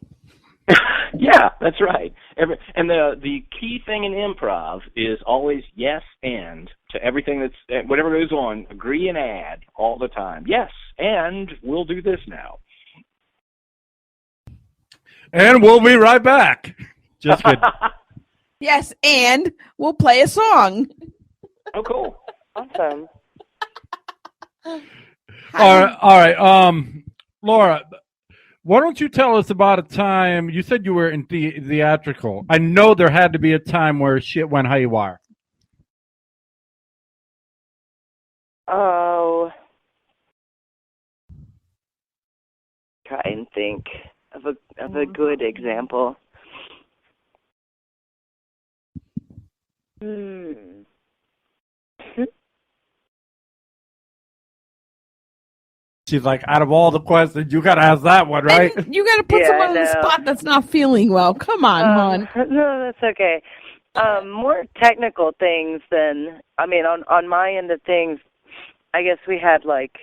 Yeah, that's right. And the key thing in improv is always yes and to everything that's whatever goes on. Agree and add all the time. Yes, and we'll do this now. And we'll be right back. Just kidding. Yes, and we'll play a song. Oh, cool. Awesome. All right. Laura, why don't you tell us about a time, you said you were in theatrical. I know there had to be a time where shit went haywire. Oh. Try and think of a good example. She's like, out of all the questions, you got to ask that one, right? And you got to put Yeah, someone I on the know. spot that's not feeling well. Come on, hon. No, that's okay. More technical things than, on my end of things, I guess we had like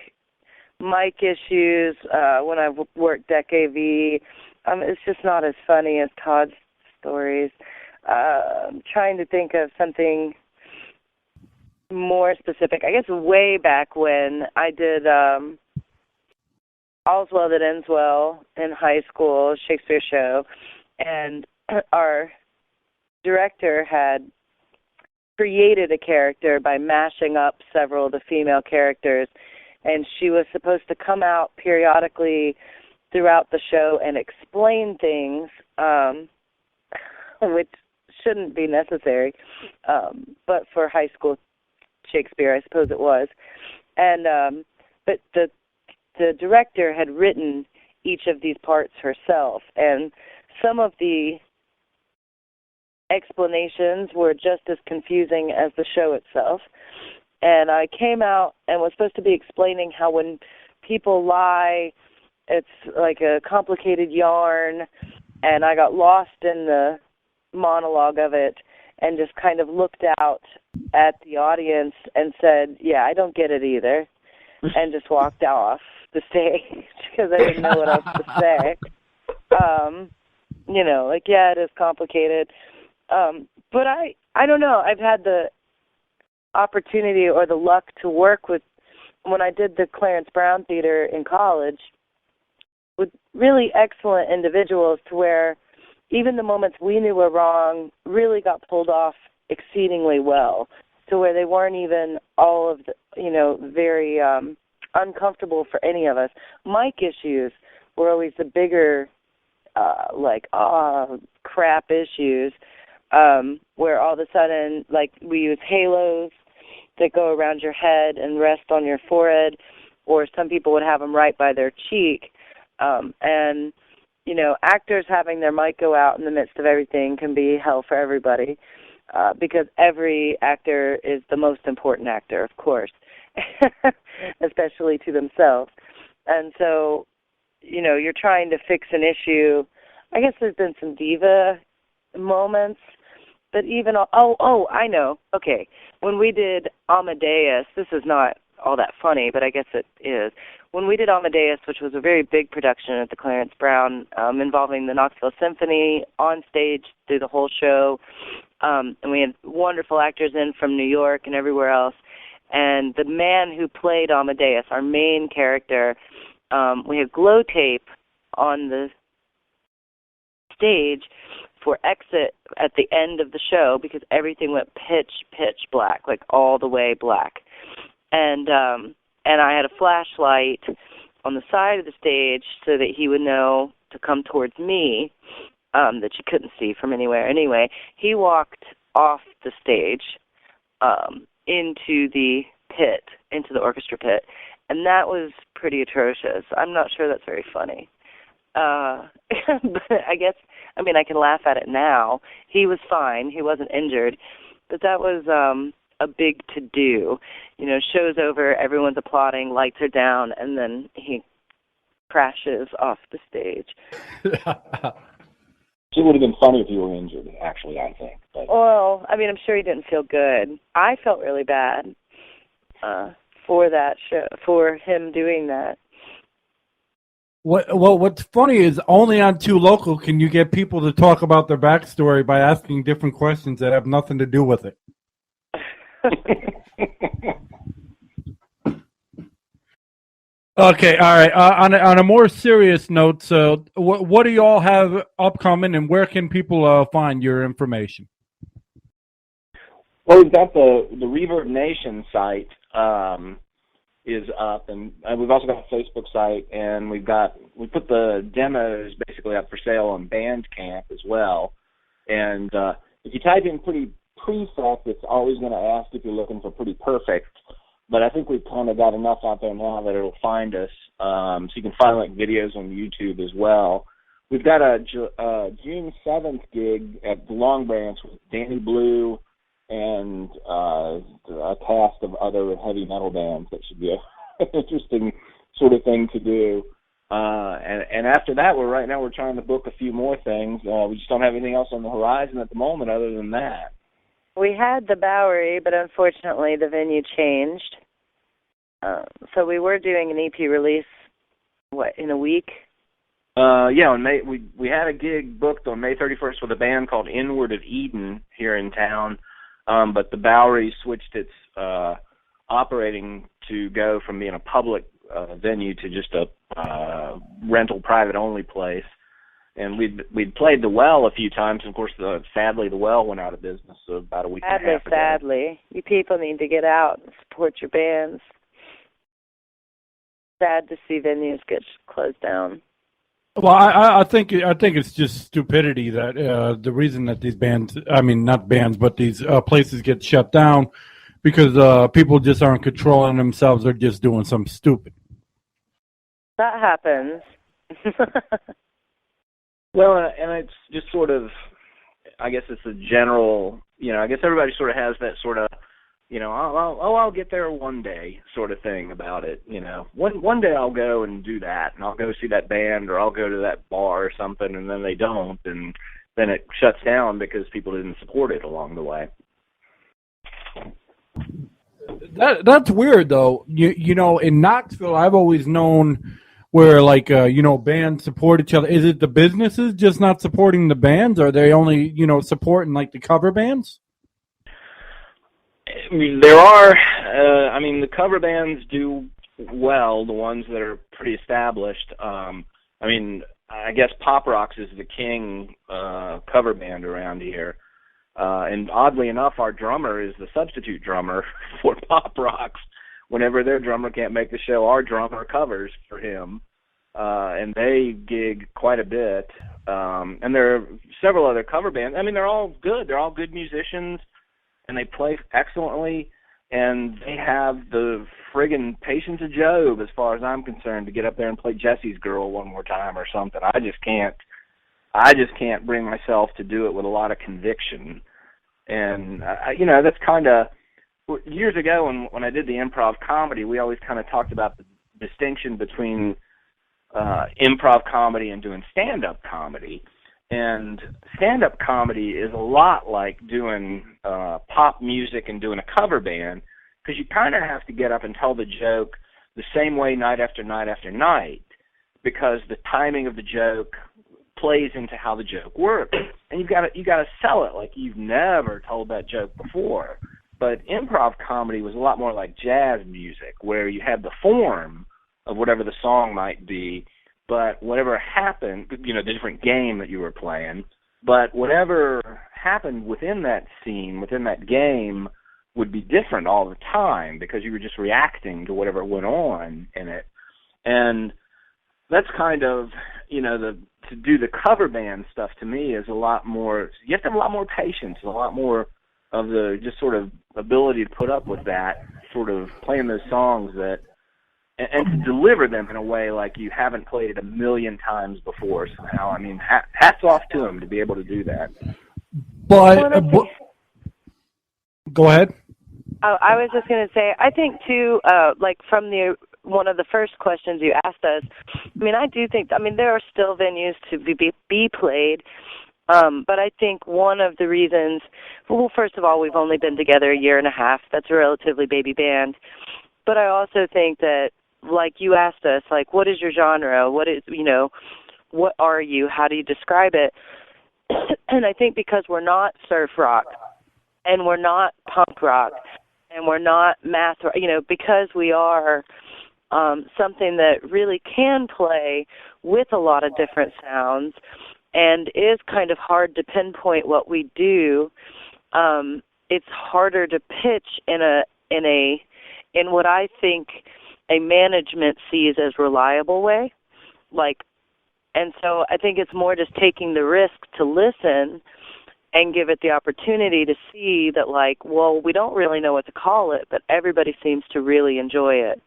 mic issues when I worked at AV. It's just not as funny as Todd's stories. I'm trying to think of something more specific. I guess way back when I did All's Well That Ends Well in high school, Shakespeare show, and our director had created a character by mashing up several of the female characters, and she was supposed to come out periodically throughout the show and explain things, which shouldn't be necessary, but for high school Shakespeare, I suppose it was. And but the director had written each of these parts herself, and some of the explanations were just as confusing as the show itself. And I came out and was supposed to be explaining how when people lie, it's like a complicated yarn, and I got lost in the monologue of it and just kind of looked out at the audience and said, yeah, I don't get it either, and just walked off the stage because I didn't know what else to say. Yeah, it is complicated. But I don't know. I've had the opportunity or the luck to work with, when I did the Clarence Brown Theater in college, with really excellent individuals to where even the moments we knew were wrong really got pulled off exceedingly well, to where they weren't even all of the, very uncomfortable for any of us. Mic issues were always the bigger, crap issues, where all of a sudden, like, we use halos that go around your head and rest on your forehead, or some people would have them right by their cheek. And, actors having their mic go out in the midst of everything can be hell for everybody, because every actor is the most important actor, of course, especially to themselves. And so, you're trying to fix an issue. I guess there's been some diva moments, but even, I know. Okay, when we did Amadeus, this is not all that funny, but I guess it is. When we did Amadeus, which was a very big production at the Clarence Brown, involving the Knoxville Symphony on stage through the whole show, and we had wonderful actors in from New York and everywhere else, and the man who played Amadeus, our main character, we had glow tape on the stage for exit at the end of the show because everything went pitch black, like all the way black. And I had a flashlight on the side of the stage so that he would know to come towards me, that you couldn't see from anywhere. Anyway, he walked off the stage into the pit, into the orchestra pit, and that was pretty atrocious. I'm not sure that's very funny. But I guess, I mean, I can laugh at it now. He was fine. He wasn't injured. But that was a big to-do. You know, show's over, everyone's applauding, lights are down, and then he crashes off the stage. It would have been funny if you were injured, actually, I think. But. Well, I mean, I'm sure he didn't feel good. I felt really bad for that show, for him doing that. What's funny is only on Too Local can you get people to talk about their backstory by asking different questions that have nothing to do with it. Okay, all right. On a more serious note, so what do you all have upcoming, and where can people find your information? Well, we've got the Reverb Nation site is up, and we've also got a Facebook site, and we put the demos basically up for sale on Bandcamp as well. And if you type in Pretty Prefect, it's always going to ask if you're looking for Pretty Perfect. But I think we've kind of got enough out there now that it'll find us. So you can find like videos on YouTube as well. We've got a June 7th gig at the Long Branch with Danny Blue and a cast of other heavy metal bands. That should be an interesting sort of thing to do. And after that, we're trying to book a few more things. We just don't have anything else on the horizon at the moment other than that. We had the Bowery, but unfortunately the venue changed. So we were doing an EP release, in a week? Yeah, on May, we had a gig booked on May 31st with a band called Inward of Eden here in town, but the Bowery switched its operating to go from being a public venue to just a rental private-only place. And we'd played the Well a few times, and of course, sadly, the Well went out of business about a week and a half ago. Sadly. You people need to get out and support your bands. Sad to see venues get closed down. Well, I think it's just stupidity that the reason that these bands, I mean, not bands, but these places get shut down because people just aren't controlling themselves. They're just doing something stupid. That happens. Well, and it's just sort of, I guess it's a general, I guess everybody sort of has that sort of, I'll get there one day sort of thing about it, One day I'll go and do that, and I'll go see that band, or I'll go to that bar or something, and then they don't, and then it shuts down because people didn't support it along the way. That's weird, though. In Knoxville, I've always known where, bands support each other. Is it the businesses just not supporting the bands? Or are they only, supporting, the cover bands? There are, the cover bands do well, the ones that are pretty established. I guess Pop Rocks is the king cover band around here. And oddly enough, our drummer is the substitute drummer for Pop Rocks. Whenever their drummer can't make the show, our drummer covers for him. And they gig quite a bit. And there are several other cover bands. They're all good. They're all good musicians, and they play excellently, and they have the friggin' patience of Job, as far as I'm concerned, to get up there and play Jesse's Girl one more time or something. I just can't bring myself to do it with a lot of conviction. And, that's kind of, years ago when I did the improv comedy, we always kind of talked about the distinction between improv comedy and doing stand-up comedy. And stand-up comedy is a lot like doing pop music and doing a cover band, because you kind of have to get up and tell the joke the same way night after night after night, because the timing of the joke plays into how the joke works, and you got to sell it like you've never told that joke before. But improv comedy was a lot more like jazz music, where you had the form of whatever the song might be, but whatever happened, you know, the different game that you were playing, but whatever happened within that scene, within that game, would be different all the time because you were just reacting to whatever went on in it. And that's kind of, you know, to do the cover band stuff to me is a lot more, you have to have a lot more patience, a lot more of the just sort of ability to put up with that, sort of playing those songs that, and to deliver them in a way like you haven't played it a million times before somehow. I mean, hats off to them to be able to do that. But, go ahead. I was just going to say, I think too, like from one of the first questions you asked us, I mean, I do think, I mean, there are still venues to be played, but I think one of the reasons, well, first of all, we've only been together a year and a half. That's a relatively baby band. But I also think that, like you asked us, like, what is your genre? What is, you know, what are you? How do you describe it? And I think because we're not surf rock and we're not punk rock and we're not math rock, you know, because we are something that really can play with a lot of different sounds and is kind of hard to pinpoint what we do, it's harder to pitch in what I think a management sees as reliable way. Like, and so I think it's more just taking the risk to listen and give it the opportunity to see that, like, well, we don't really know what to call it, but everybody seems to really enjoy it.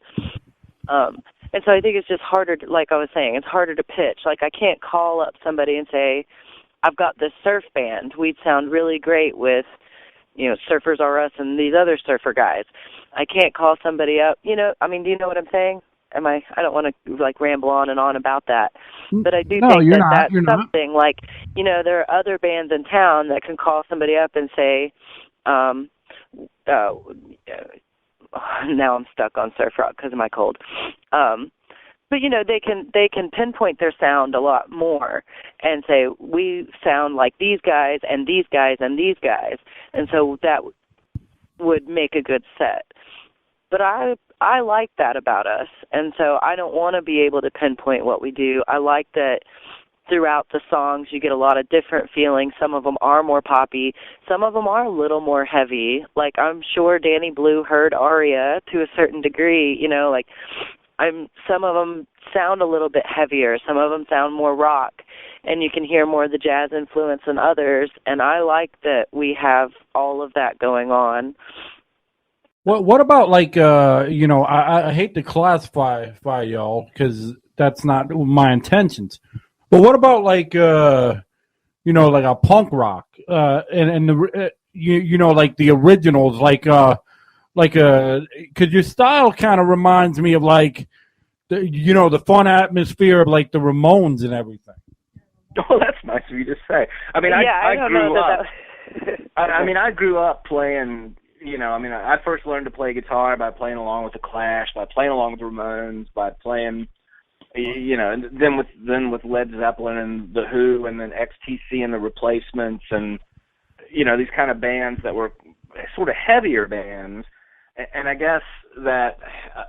And so I think it's just harder, like I was saying, it's harder to pitch. Like, I can't call up somebody and say, I've got this surf band. We'd sound really great with, you know, Surfers R Us and these other surfer guys. I can't call somebody up, you know, I mean, do you know what I'm saying? I don't want to, like, ramble on and on about that. But I do think that's something, like, you know, there are other bands in town that can call somebody up and say, now I'm stuck on surf rock because of my cold. But, you know, they can pinpoint their sound a lot more and say, we sound like these guys and these guys and these guys. And so that would make a good set. But I like that about us. And so I don't want to be able to pinpoint what we do. I like that throughout the songs you get a lot of different feelings. Some of them are more poppy. Some of them are a little more heavy. Like, I'm sure Danny Blue heard Aria to a certain degree, you know, like, some of them sound a little bit heavier. Some of them sound more rock, and you can hear more of the jazz influence than others. And I like that we have all of that going on. What about, like, you know, I hate to classify y'all because that's not my intentions. But what about, like, you know, like a punk rock, and the you know, like the originals, because your style kind of reminds me of, like, you know, the fun atmosphere of, like, the Ramones and everything. Oh, that's nice of you to say. I mean, I grew up. I mean, I grew up playing. You know, I mean, I first learned to play guitar by playing along with the Clash, by playing along with the Ramones, by playing, you know, and then with Led Zeppelin and the Who, and then XTC and the Replacements, and, you know, these kind of bands that were sort of heavier bands. And I guess that,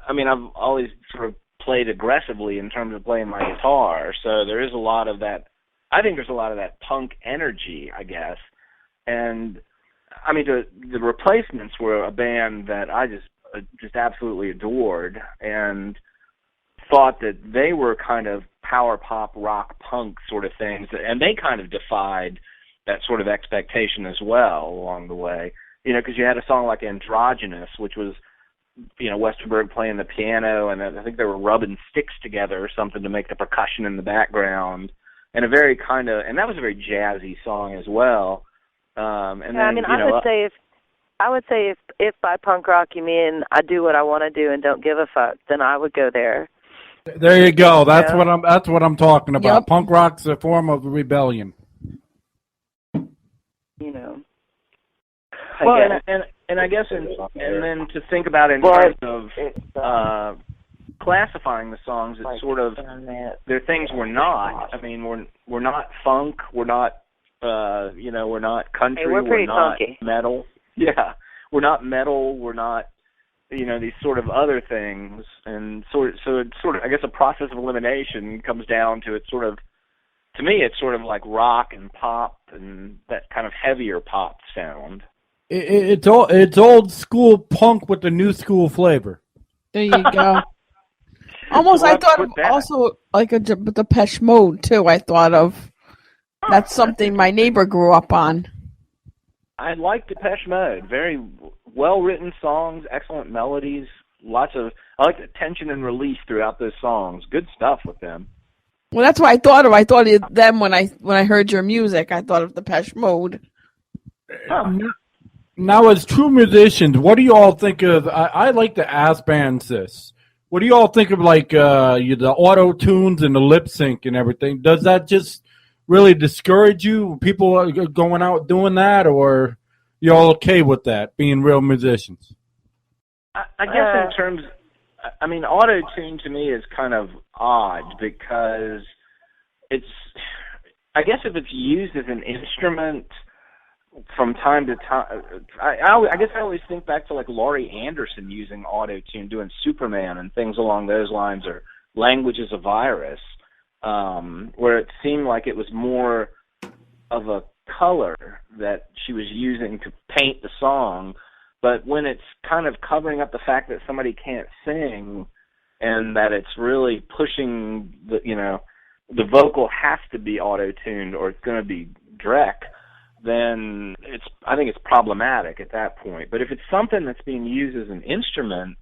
I mean, I've always sort of played aggressively in terms of playing my guitar, so there is a lot of that. I think there's a lot of that punk energy, I guess. And I mean, the Replacements were a band that I just absolutely adored, and thought that they were kind of power pop, rock, punk sort of things, and they kind of defied that sort of expectation as well along the way. You know, because you had a song like Androgynous, which was, you know, Westerberg playing the piano, and I think they were rubbing sticks together or something to make the percussion in the background, and that was a very jazzy song as well. And yeah, then, I mean, I would say if by punk rock you mean I do what I want to do and don't give a fuck, then I would go there. There you go. That's what I'm talking about. Yep. Punk rock's a form of rebellion. You know. And I guess, and then to think about it in terms of classifying the songs, it's sort of, they're things we're not. I mean, we're not funk, we're not, you know, we're not country, hey, we're not funky. metal. Yeah, we're not metal, we're not, these sort of other things, and so it's sort of, I guess, a process of elimination comes down to to me, it's sort of like rock and pop and that kind of heavier pop sound. It's old school punk with the new school flavor. There you go. Almost, I thought of also like a Depeche Mode too. I thought of that's something my neighbor grew up on. I like Depeche Mode. Very well-written songs, excellent melodies, I like the tension and release throughout those songs. Good stuff with them. Well, that's what I thought of. I thought of them when I heard your music. I thought of Depeche Mode. Huh. Now, as true musicians, what do you all think of? I like to ask bands this. What do you all think of, like the auto tunes and the lip sync and everything? Does that just really discourage you? People are going out doing that, or you all okay with that, being real musicians? I guess in terms, I mean, auto tune to me is kind of odd because I guess if it's used as an instrument from time to time, I guess I always think back to like Laurie Anderson using auto tune, doing Superman and things along those lines, or Language is a Virus, where it seemed like it was more of a color that she was using to paint the song. But when it's kind of covering up the fact that somebody can't sing and that it's really pushing the vocal has to be auto-tuned or it's going to be Drek, then I think it's problematic at that point. But if it's something that's being used as an instrument,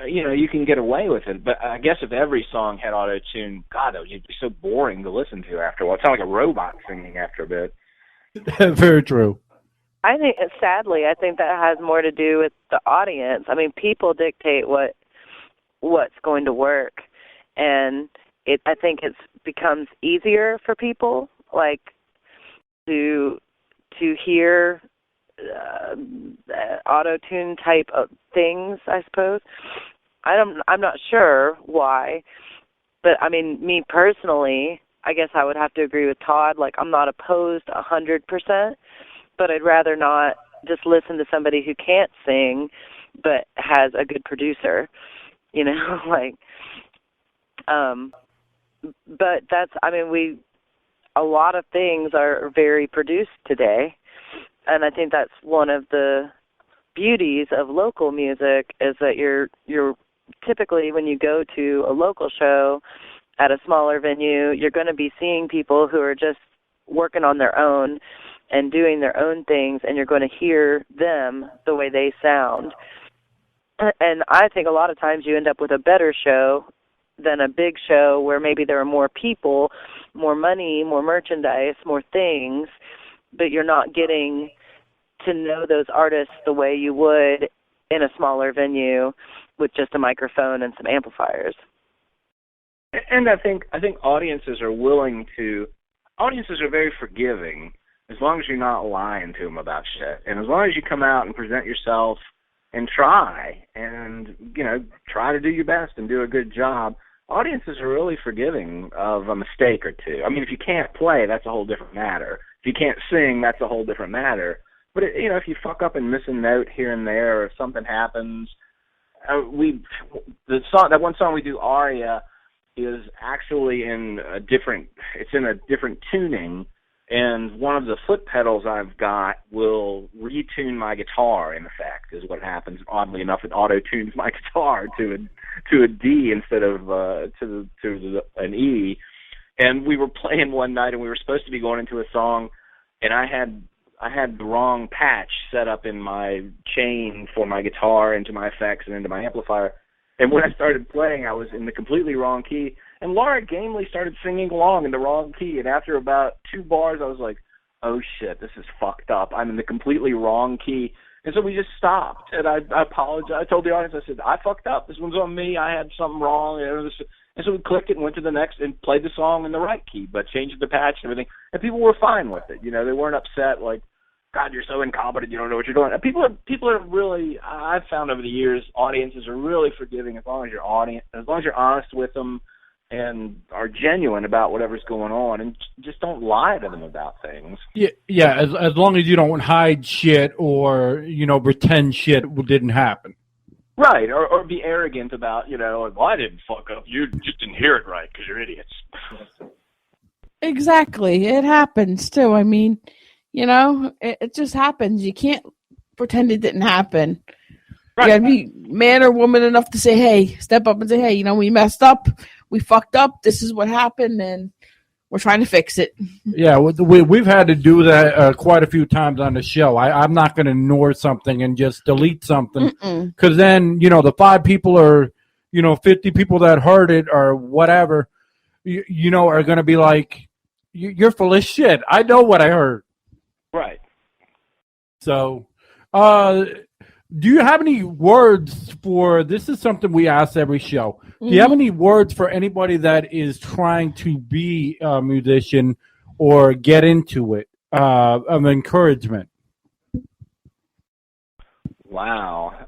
you can get away with it. But I guess if every song had auto-tune, God, that would be so boring to listen to after a while. It sounds like a robot singing after a bit. Very true. I think, sadly, that has more to do with the audience. I mean, people dictate what's going to work, and I think it becomes easier for people, like, to hear auto-tune type of things, I suppose. I'm not sure why, but I mean, me personally, I guess I would have to agree with Todd. Like, I'm not opposed 100%, but I'd rather not just listen to somebody who can't sing but has a good producer, like, but that's, I mean, a lot of things are very produced today, and I think that's one of the beauties of local music is that you're typically, when you go to a local show at a smaller venue, you're going to be seeing people who are just working on their own and doing their own things, and you're going to hear them the way they sound. And I think a lot of times you end up with a better show than a big show where maybe there are more people, more money, more merchandise, more things, but you're not getting to know those artists the way you would in a smaller venue with just a microphone and some amplifiers. And I think audiences are very forgiving as long as you're not lying to them about shit. And as long as you come out and present yourself and try to do your best and do a good job, audiences are really forgiving of a mistake or two. I mean, if you can't play, that's a whole different matter. If you can't sing, that's a whole different matter. But, if you fuck up and miss a note here and there, or if something happens, that one song we do, Aria, is actually in a different tuning, and one of the foot pedals I've got will retune my guitar. In effect, is what happens. Oddly enough, it auto tunes my guitar to a D instead of to an E. And we were playing one night, and we were supposed to be going into a song, and I had the wrong patch set up in my chain for my guitar into my effects and into my amplifier. And when I started playing, I was in the completely wrong key. And Laura gamely started singing along in the wrong key. And after about 2 bars, I was like, oh, shit, this is fucked up. I'm in the completely wrong key. And so we just stopped. And I apologized. I told the audience, I said, I fucked up. This one's on me. I had something wrong. And so we clicked it and went to the next and played the song in the right key, but changed the patch and everything. And people were fine with it. They weren't upset like, God, you're so incompetent, you don't know what you're doing. People are really, I've found over the years, audiences are really forgiving as long as you're honest with them and are genuine about whatever's going on, and just don't lie to them about things. Yeah. As long as you don't hide shit or pretend shit didn't happen. Right, or be arrogant about, well, I didn't fuck up. You just didn't hear it right because you're idiots. Exactly. It happens, too. I mean, it just happens. You can't pretend it didn't happen. Right. You gotta be man or woman enough to say, hey, step up and say, hey, we messed up. We fucked up. This is what happened, and we're trying to fix it. Yeah, we've had to do that quite a few times on the show. I'm not going to ignore something and just delete something because then, the 5 people or, 50 people that heard it or whatever, are going to be like, you're full of shit. I know what I heard. Right. So, do you have any words for, this is something we ask every show. Do you have any words for anybody that is trying to be a musician or get into it, of encouragement? Wow.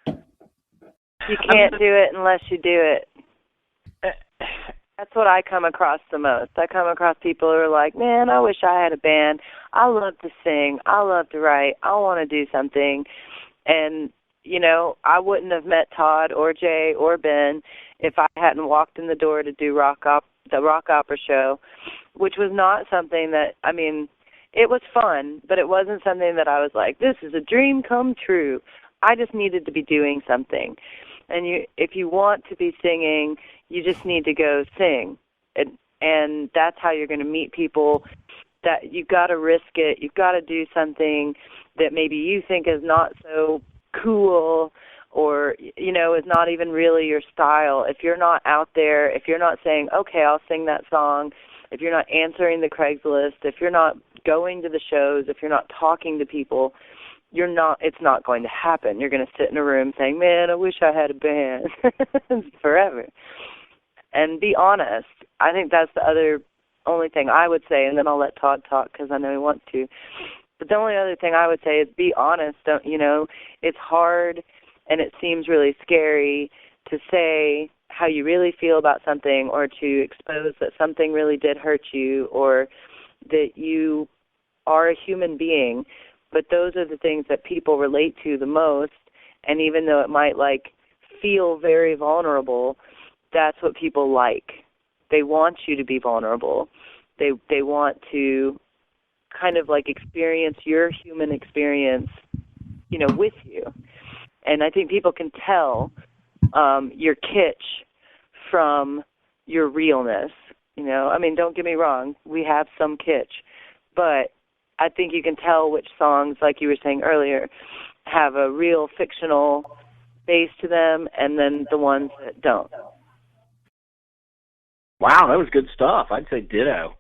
You can't do it unless you do it. That's what I come across the most. I come across people who are like, man, I wish I had a band. I love to sing. I love to write. I want to do something. And, I wouldn't have met Todd or Jay or Ben if I hadn't walked in the door to do the rock opera show, which was not something that, it was fun, but it wasn't something that I was like, this is a dream come true. I just needed to be doing something. And if you want to be singing, you just need to go sing. And that's how you're going to meet people. That you've got to risk it. You've got to do something that maybe you think is not so cool or, is not even really your style. If you're not out there, if you're not saying, okay, I'll sing that song, if you're not answering the Craigslist, if you're not going to the shows, if you're not talking to people, it's not going to happen. You're going to sit in a room saying, man, I wish I had a band forever. And be honest. I think that's the only thing I would say, and then I'll let Todd talk because I know he wants to. But the only other thing I would say is be honest. It's hard and it seems really scary to say how you really feel about something or to expose that something really did hurt you or that you are a human being. But those are the things that people relate to the most. And even though it might feel very vulnerable, that's what people like. They want you to be vulnerable. They want to kind of experience your human experience, with you. And I think people can tell your kitsch from your realness. Don't get me wrong, we have some kitsch, but I think you can tell which songs, like you were saying earlier, have a real fictional base to them, and then the ones that don't. Wow, that was good stuff. I'd say ditto.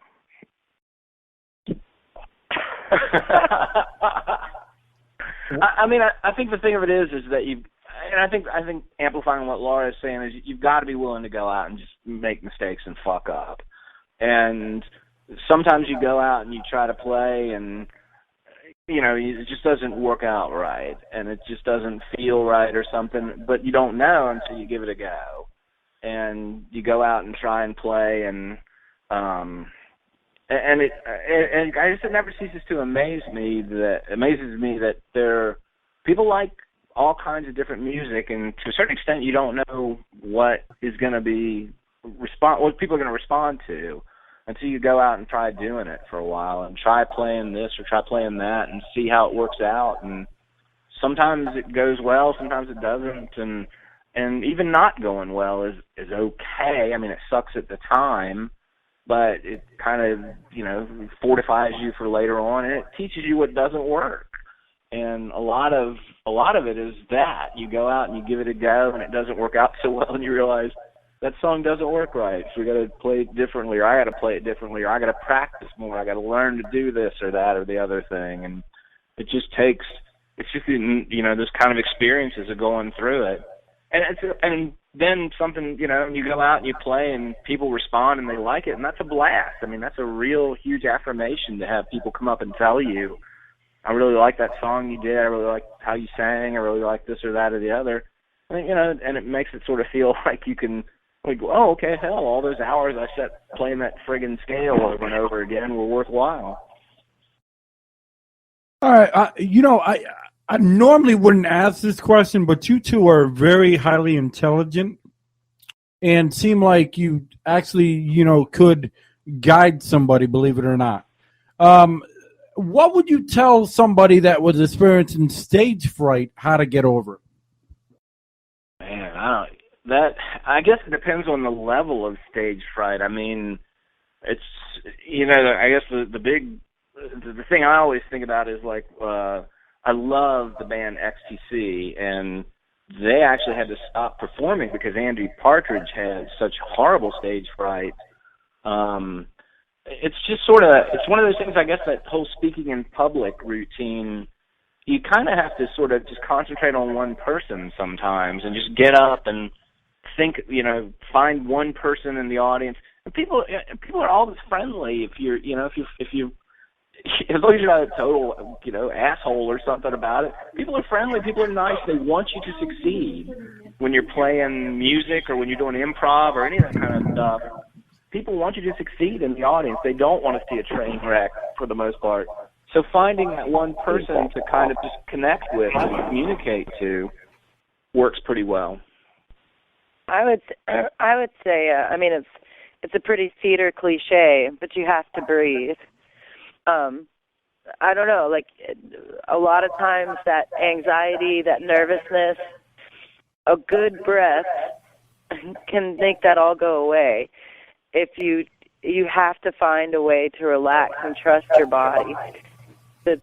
I think the thing of it is that I think amplifying what Laura is saying is you've got to be willing to go out and just make mistakes and fuck up. And sometimes you go out and you try to play and, it just doesn't work out right. And it just doesn't feel right or something, but you don't know until you give it a go. And you go out and try and play and I guess it never ceases to amaze me that people like all kinds of different music, and to a certain extent you don't know what is going to be what people are going to respond to until you go out and try doing it for a while and try playing this or try playing that and see how it works out. And sometimes it goes well, sometimes it doesn't, and even not going well is okay. It sucks at the time, but it kind of, fortifies you for later on, and it teaches you what doesn't work. And a lot of it is that you go out and you give it a go and it doesn't work out so well, and you realize that song doesn't work right, so we got to play it differently, or I got to play it differently, or I got to practice more, I got to learn to do this or that or the other thing. And it just takes, this kind of experiences of going through it. And then something, you go out and you play and people respond and they like it, and that's a blast. That's a real huge affirmation to have people come up and tell you, I really like that song you did, I really like how you sang, I really like this or that or the other. And it makes it sort of feel like you can, oh, okay, hell, all those hours I spent playing that friggin' scale over and over again were worthwhile. All right, I normally wouldn't ask this question, but you two are very highly intelligent and seem like you actually, could guide somebody, believe it or not. What would you tell somebody that was experiencing stage fright how to get over it? Man, I guess it depends on the level of stage fright. I mean, it's, I guess the thing I always think about is like, I love the band XTC, and they actually had to stop performing because Andy Partridge had such horrible stage fright. It's just it's one of those things, I guess, that whole speaking in public routine, you kind of have to sort of just concentrate on one person sometimes and just get up and think, find one person in the audience. And people are always friendly if you're, as long as you're not a total, asshole or something about it. People are friendly. People are nice. They want you to succeed when you're playing music or when you're doing improv or any of that kind of stuff. People want you to succeed in the audience. They don't want to see a train wreck for the most part. So finding that one person to kind of just connect with and communicate to works pretty well. I would say, it's a pretty theater cliche, but you have to breathe. I don't know, like a lot of times that anxiety, that nervousness, a good breath can make that all go away. If you have to find a way to relax and trust your body. The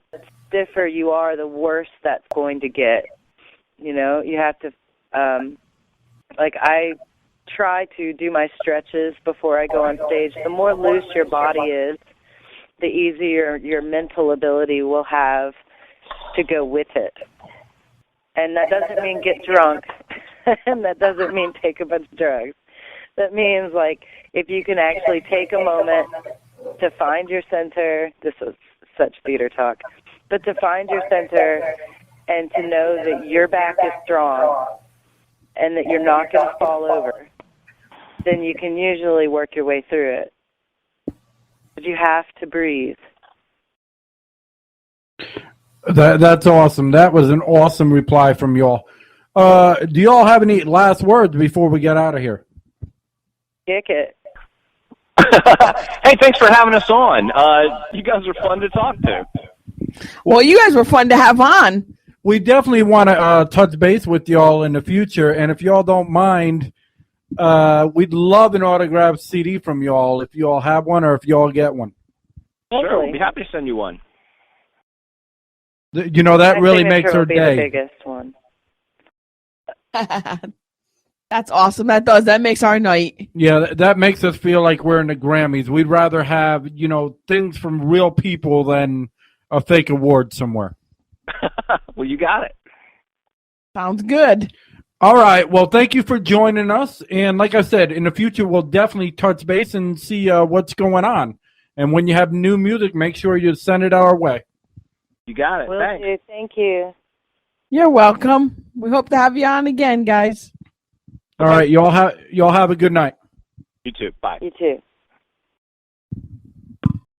stiffer you are, the worse that's going to get. You have to, I try to do my stretches before I go on stage. The more loose your body is, the easier your mental ability will have to go with it. And that doesn't mean get drunk, and that doesn't mean take a bunch of drugs. That means, if you can actually take a moment to find your center, this was such theater talk, but to find your center and to know that your back is strong and that you're not going to fall over, then you can usually work your way through it. But you have to breathe. That's awesome. That was an awesome reply from y'all. Do y'all have any last words before we get out of here? Kick it. Hey, thanks for having us on. You guys are fun to talk to. Well, you guys were fun to have on. We definitely want to touch base with y'all in the future, and if y'all don't mind, we'd love an autographed CD from y'all if y'all have one or if y'all get one. Sure, we'll be happy to send you one. That really makes our day. The biggest one. That's awesome. That makes our night. Yeah, that makes us feel like we're in the Grammys. We'd rather have, things from real people than a fake award somewhere. Well, you got it. Sounds good. All right. Well, thank you for joining us. And like I said, in the future, we'll definitely touch base and see what's going on. And when you have new music, make sure you send it our way. You got it. Will Thanks. do. Thank you. You're welcome. We hope to have you on again, guys. All right. Y'all have a good night. You too. Bye. You too.